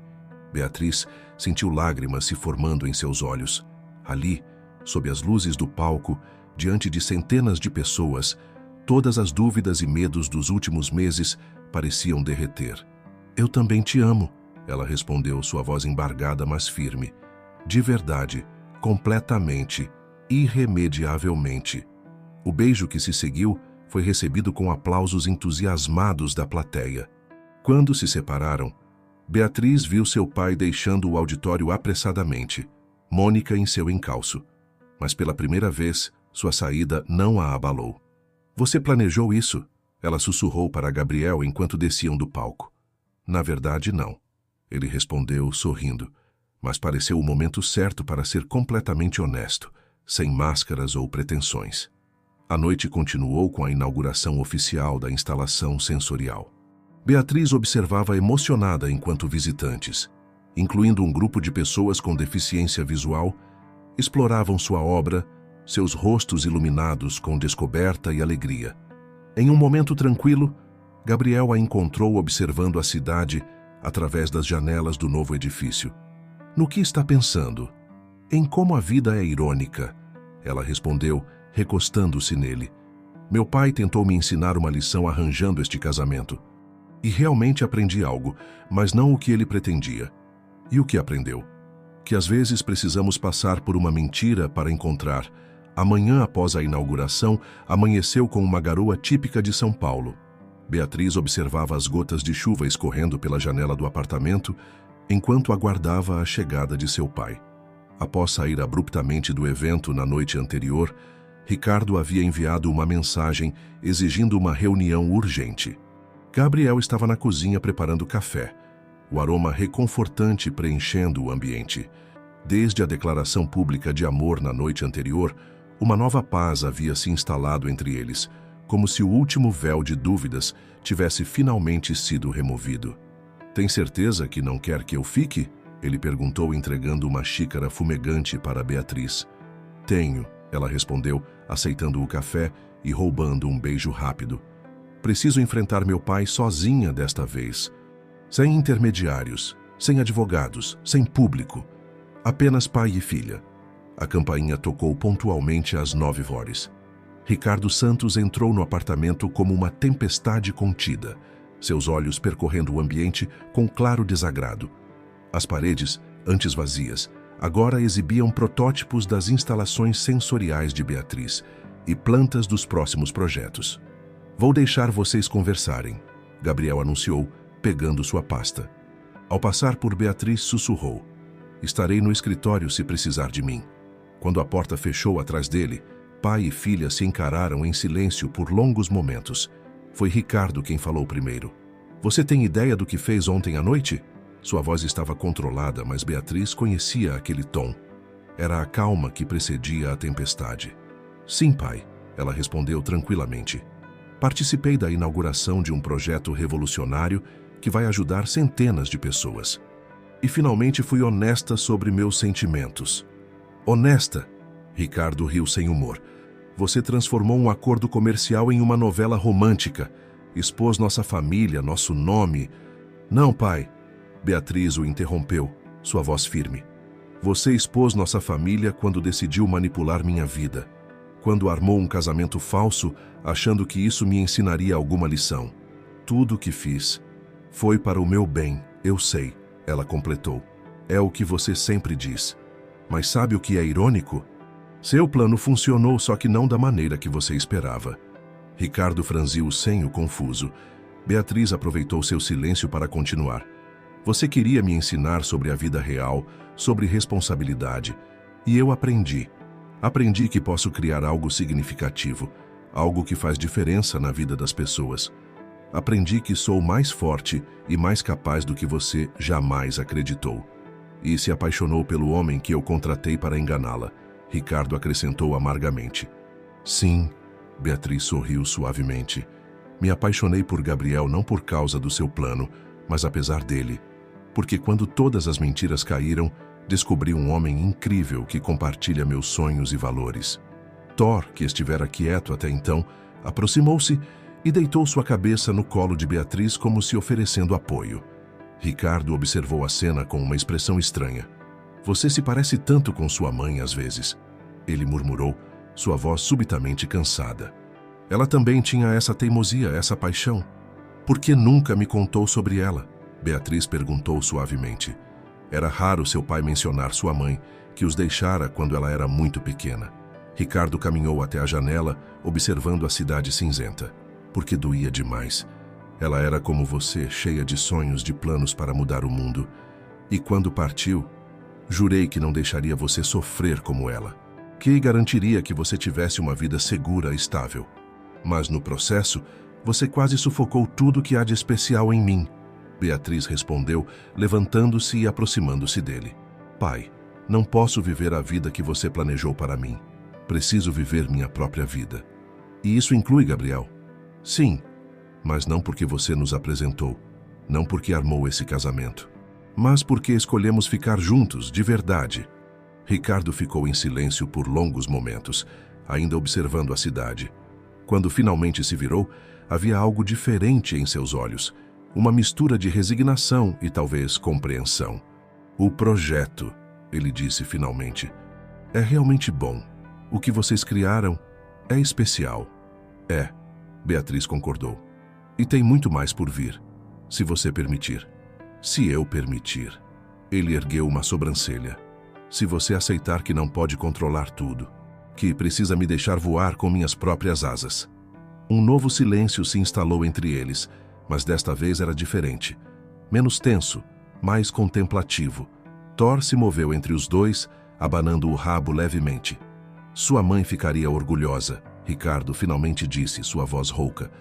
Beatriz sentiu lágrimas se formando em seus olhos. Ali, sob as luzes do palco, diante de centenas de pessoas, todas as dúvidas e medos dos últimos meses pareciam derreter. Eu também te amo, ela respondeu, sua voz embargada, mas firme. De verdade, completamente, irremediavelmente. O beijo que se seguiu foi recebido com aplausos entusiasmados da plateia. Quando se separaram, Beatriz viu seu pai deixando o auditório apressadamente, Mônica em seu encalço. Mas pela primeira vez, sua saída não a abalou. Você planejou isso? Ela sussurrou para Gabriel enquanto desciam do palco. Na verdade, não. Ele respondeu, sorrindo, mas pareceu o momento certo para ser completamente honesto, sem máscaras ou pretensões. A noite continuou com a inauguração oficial da instalação sensorial. Beatriz observava emocionada enquanto visitantes, incluindo um grupo de pessoas com deficiência visual, exploravam sua obra, seus rostos iluminados com descoberta e alegria. Em um momento tranquilo, Gabriel a encontrou observando a cidade através das janelas do novo edifício. No que está pensando? Em como a vida é irônica, ela respondeu, recostando-se nele. Meu pai tentou me ensinar uma lição arranjando este casamento. E realmente aprendi algo, mas não o que ele pretendia. E o que aprendeu? Que às vezes precisamos passar por uma mentira para encontrar. Amanhã após a inauguração, amanheceu com uma garoa típica de São Paulo. Beatriz observava as gotas de chuva escorrendo pela janela do apartamento, enquanto aguardava a chegada de seu pai. Após sair abruptamente do evento na noite anterior, Ricardo havia enviado uma mensagem exigindo uma reunião urgente. Gabriel estava na cozinha preparando café, o aroma reconfortante preenchendo o ambiente. Desde a declaração pública de amor na noite anterior, uma nova paz havia se instalado entre eles, como se o último véu de dúvidas tivesse finalmente sido removido. Tem certeza que não quer que eu fique? Ele perguntou, entregando uma xícara fumegante para Beatriz. Tenho, ela respondeu, aceitando o café e roubando um beijo rápido. Preciso enfrentar meu pai sozinha desta vez. Sem intermediários, sem advogados, sem público. Apenas pai e filha. A campainha tocou pontualmente às 9h. Ricardo Santos entrou no apartamento como uma tempestade contida, seus olhos percorrendo o ambiente com claro desagrado. As paredes, antes vazias, agora exibiam protótipos das instalações sensoriais de Beatriz e plantas dos próximos projetos. Vou deixar vocês conversarem, Gabriel anunciou, pegando sua pasta. Ao passar por Beatriz, sussurrou. Estarei no escritório se precisar de mim. Quando a porta fechou atrás dele, pai e filha se encararam em silêncio por longos momentos. Foi Ricardo quem falou primeiro. Você tem ideia do que fez ontem à noite? Sua voz estava controlada, mas Beatriz conhecia aquele tom. Era a calma que precedia a tempestade. Sim, pai, ela respondeu tranquilamente. Participei da inauguração de um projeto revolucionário que vai ajudar centenas de pessoas. E finalmente fui honesta sobre meus sentimentos. Honesta? Ricardo riu sem humor. Você transformou um acordo comercial em uma novela romântica. Expôs nossa família, nosso nome. Não, pai. Beatriz o interrompeu, sua voz firme. Você expôs nossa família quando decidiu manipular minha vida. Quando armou um casamento falso, achando que isso me ensinaria alguma lição. Tudo o que fiz foi para o meu bem, eu sei, ela completou. É o que você sempre diz. Mas sabe o que é irônico? Seu plano funcionou, só que não da maneira que você esperava. Ricardo franziu o senho confuso. Beatriz aproveitou seu silêncio para continuar. Você queria me ensinar sobre a vida real, sobre responsabilidade. E eu aprendi. Aprendi que posso criar algo significativo, algo que faz diferença na vida das pessoas. Aprendi que sou mais forte e mais capaz do que você jamais acreditou. E se apaixonou pelo homem que eu contratei para enganá-la. Ricardo acrescentou amargamente. Sim, Beatriz sorriu suavemente. Me apaixonei por Gabriel não por causa do seu plano, mas apesar dele. Porque quando todas as mentiras caíram, descobri um homem incrível que compartilha meus sonhos e valores. Thor, que estivera quieto até então, aproximou-se e deitou sua cabeça no colo de Beatriz como se oferecendo apoio. Ricardo observou a cena com uma expressão estranha. Você se parece tanto com sua mãe às vezes, ele murmurou, sua voz subitamente cansada. Ela também tinha essa teimosia, essa paixão. Por que nunca me contou sobre ela? Beatriz perguntou suavemente. Era raro seu pai mencionar sua mãe, que os deixara quando ela era muito pequena. Ricardo caminhou até a janela, observando a cidade cinzenta. Porque doía demais. Ela era como você, cheia de sonhos, de planos para mudar o mundo. E quando partiu, jurei que não deixaria você sofrer como ela. Que garantiria que você tivesse uma vida segura e estável. Mas no processo, você quase sufocou tudo que há de especial em mim. Beatriz respondeu, levantando-se e aproximando-se dele. Pai, não posso viver a vida que você planejou para mim. Preciso viver minha própria vida. E isso inclui Gabriel? Sim, mas não porque você nos apresentou, não porque armou esse casamento, mas porque escolhemos ficar juntos, de verdade. Ricardo ficou em silêncio por longos momentos, ainda observando a cidade. Quando finalmente se virou, havia algo diferente em seus olhos, uma mistura de resignação e talvez compreensão. O projeto, ele disse finalmente, é realmente bom. O que vocês criaram é especial. É, Beatriz concordou. E tem muito mais por vir, se você permitir. Se eu permitir. Ele ergueu uma sobrancelha. Se você aceitar que não pode controlar tudo, que precisa me deixar voar com minhas próprias asas. Um novo silêncio se instalou entre eles, mas desta vez era diferente. Menos tenso, mais contemplativo. Thor se moveu entre os dois, abanando o rabo levemente. Sua mãe ficaria orgulhosa, Ricardo finalmente disse, sua voz rouca.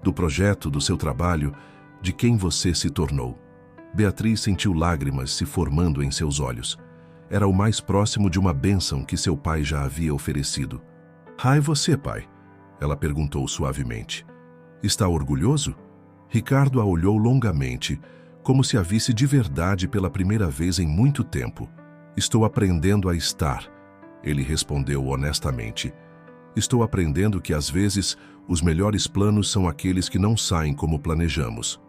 Do projeto, do seu trabalho, de quem você se tornou. Beatriz sentiu lágrimas se formando em seus olhos. Era o mais próximo de uma bênção que seu pai já havia oferecido. E você, pai? Ela perguntou suavemente. Está orgulhoso? Ricardo a olhou longamente, como se a visse de verdade pela primeira vez em muito tempo. Estou aprendendo a estar, ele respondeu honestamente. Estou aprendendo que às vezes os melhores planos são aqueles que não saem como planejamos.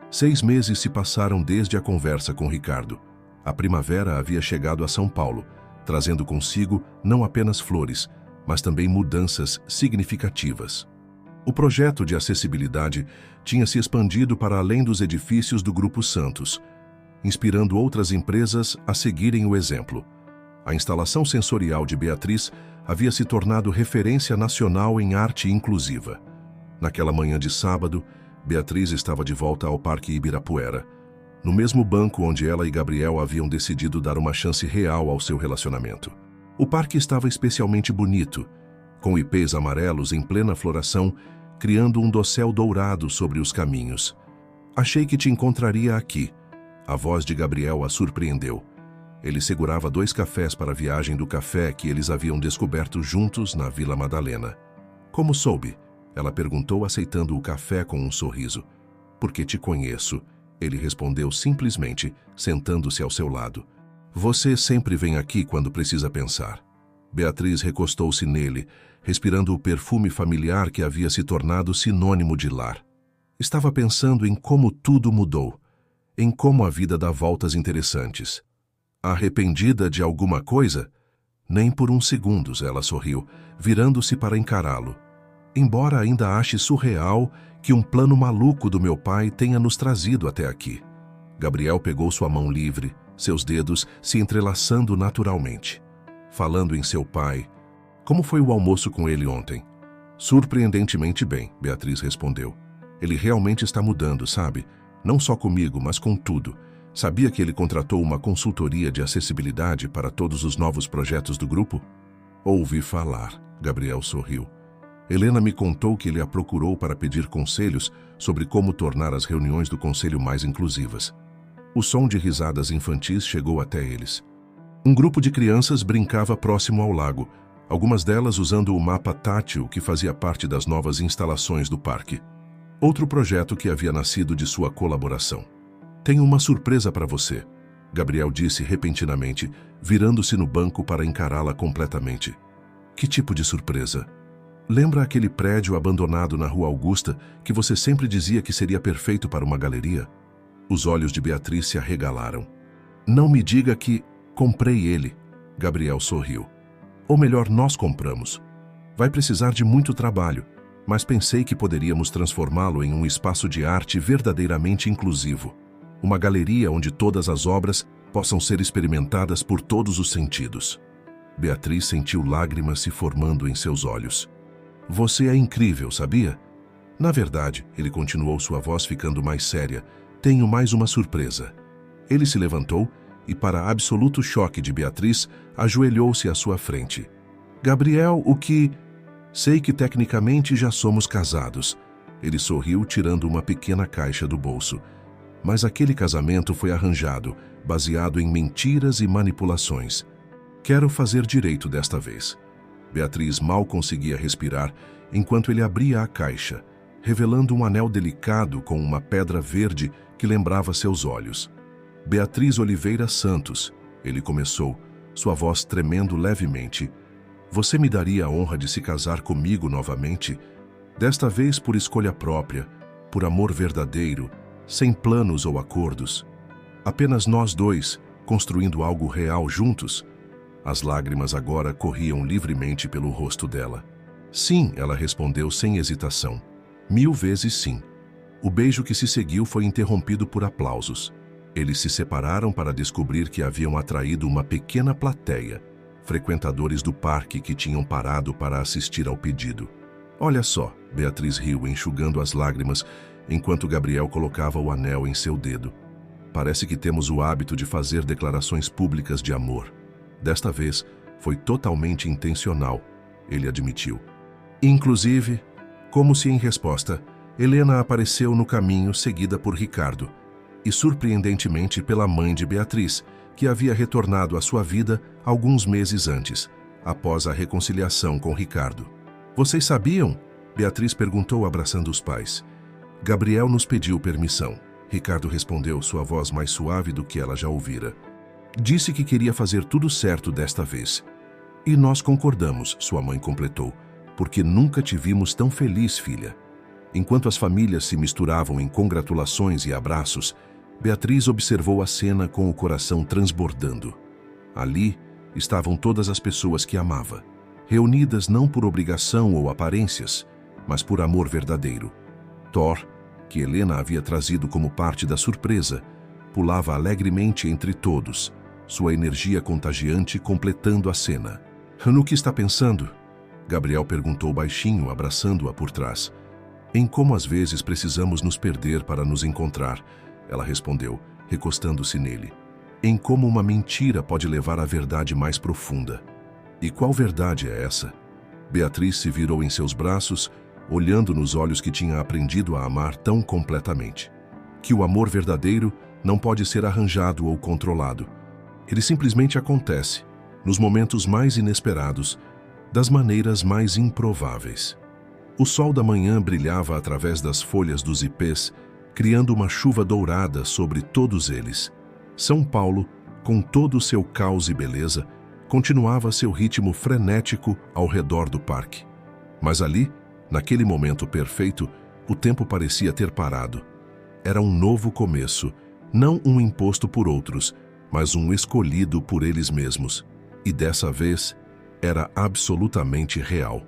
6 meses se passaram desde a conversa com Ricardo. A primavera havia chegado a São Paulo, trazendo consigo não apenas flores, mas também mudanças significativas. O projeto de acessibilidade tinha se expandido para além dos edifícios do Grupo Santos, inspirando outras empresas a seguirem o exemplo. A instalação sensorial de Beatriz havia se tornado referência nacional em arte inclusiva. Naquela manhã de sábado, Beatriz estava de volta ao Parque Ibirapuera, no mesmo banco onde ela e Gabriel haviam decidido dar uma chance real ao seu relacionamento. O parque estava especialmente bonito, com ipês amarelos em plena floração, criando um dossel dourado sobre os caminhos. Achei que te encontraria aqui. A voz de Gabriel a surpreendeu. Ele segurava 2 cafés para a viagem do café que eles haviam descoberto juntos na Vila Madalena. Como soube? Ela perguntou, aceitando o café com um sorriso. Porque te conheço, ele respondeu simplesmente, sentando-se ao seu lado. Você sempre vem aqui quando precisa pensar. Beatriz recostou-se nele, respirando o perfume familiar que havia se tornado sinônimo de lar. Estava pensando em como tudo mudou, em como a vida dá voltas interessantes. Arrependida de alguma coisa? Nem por uns segundos, ela sorriu, virando-se para encará-lo. Embora ainda ache surreal que um plano maluco do meu pai tenha nos trazido até aqui. Gabriel pegou sua mão livre, seus dedos se entrelaçando naturalmente. Falando em seu pai, Como foi o almoço com ele ontem? Surpreendentemente bem, Beatriz respondeu. Ele realmente está mudando, sabe? Não só comigo, mas com tudo. Sabia que ele contratou uma consultoria de acessibilidade para todos os novos projetos do grupo? Ouvi falar, Gabriel sorriu. Helena me contou que ele a procurou para pedir conselhos sobre como tornar as reuniões do conselho mais inclusivas. O som de risadas infantis chegou até eles. Um grupo de crianças brincava próximo ao lago, algumas delas usando o mapa tátil que fazia parte das novas instalações do parque. Outro projeto que havia nascido de sua colaboração. Tenho uma surpresa para você, Gabriel disse repentinamente, virando-se no banco para encará-la completamente. Que tipo de surpresa? Lembra aquele prédio abandonado na Rua Augusta que você sempre dizia que seria perfeito para uma galeria? Os olhos de Beatriz se arregalaram. Não me diga que comprei ele, Gabriel sorriu. Ou melhor, nós compramos. Vai precisar de muito trabalho, mas pensei que poderíamos transformá-lo em um espaço de arte verdadeiramente inclusivo. Uma galeria onde todas as obras possam ser experimentadas por todos os sentidos. Beatriz sentiu lágrimas se formando em seus olhos. Você é incrível, sabia? Na verdade, ele continuou, sua voz ficando mais séria, tenho mais uma surpresa. Ele se levantou e, para absoluto choque de Beatriz, ajoelhou-se à sua frente. Gabriel, o que... Sei que tecnicamente já somos casados. Ele sorriu, tirando uma pequena caixa do bolso. Mas aquele casamento foi arranjado, baseado em mentiras e manipulações. Quero fazer direito desta vez. Beatriz mal conseguia respirar enquanto ele abria a caixa, revelando um anel delicado com uma pedra verde que lembrava seus olhos. Beatriz Oliveira Santos, ele começou, sua voz tremendo levemente. Você me daria a honra de se casar comigo novamente? Desta vez por escolha própria, por amor verdadeiro, sem planos ou acordos. Apenas nós dois, construindo algo real juntos. As lágrimas agora corriam livremente pelo rosto dela. Sim, ela respondeu sem hesitação. 1000 vezes sim. O beijo que se seguiu foi interrompido por aplausos. Eles se separaram para descobrir que haviam atraído uma pequena plateia, frequentadores do parque que tinham parado para assistir ao pedido. Olha só, Beatriz riu, enxugando as lágrimas, enquanto Gabriel colocava o anel em seu dedo. Parece que temos o hábito de fazer declarações públicas de amor. Desta vez, foi totalmente intencional, ele admitiu. Inclusive, como se em resposta, Helena apareceu no caminho seguida por Ricardo, e surpreendentemente pela mãe de Beatriz, que havia retornado à sua vida alguns meses antes, após a reconciliação com Ricardo. Vocês sabiam? Beatriz perguntou, abraçando os pais. Gabriel nos pediu permissão. Ricardo respondeu, sua voz mais suave do que ela já ouvira. Disse que queria fazer tudo certo desta vez. E nós concordamos, sua mãe completou, porque nunca te vimos tão feliz, filha. Enquanto as famílias se misturavam em congratulações e abraços, Beatriz observou a cena com o coração transbordando. Ali estavam todas as pessoas que amava, reunidas não por obrigação ou aparências, mas por amor verdadeiro. Thor, que Helena havia trazido como parte da surpresa, pulava alegremente entre todos, sua energia contagiante completando a cena. No que está pensando? Gabriel perguntou baixinho, abraçando-a por trás. Em como às vezes precisamos nos perder para nos encontrar, ela respondeu, recostando-se nele. Em como uma mentira pode levar à verdade mais profunda. E qual verdade é essa? Beatriz se virou em seus braços, olhando nos olhos que tinha aprendido a amar tão completamente. Que o amor verdadeiro não pode ser arranjado ou controlado. Ele simplesmente acontece, nos momentos mais inesperados, das maneiras mais improváveis. O sol da manhã brilhava através das folhas dos ipês, criando uma chuva dourada sobre todos eles. São Paulo, com todo o seu caos e beleza, continuava seu ritmo frenético ao redor do parque. Mas ali, naquele momento perfeito, o tempo parecia ter parado. Era um novo começo, não um imposto por outros, mas um escolhido por eles mesmos. E dessa vez, era absolutamente real.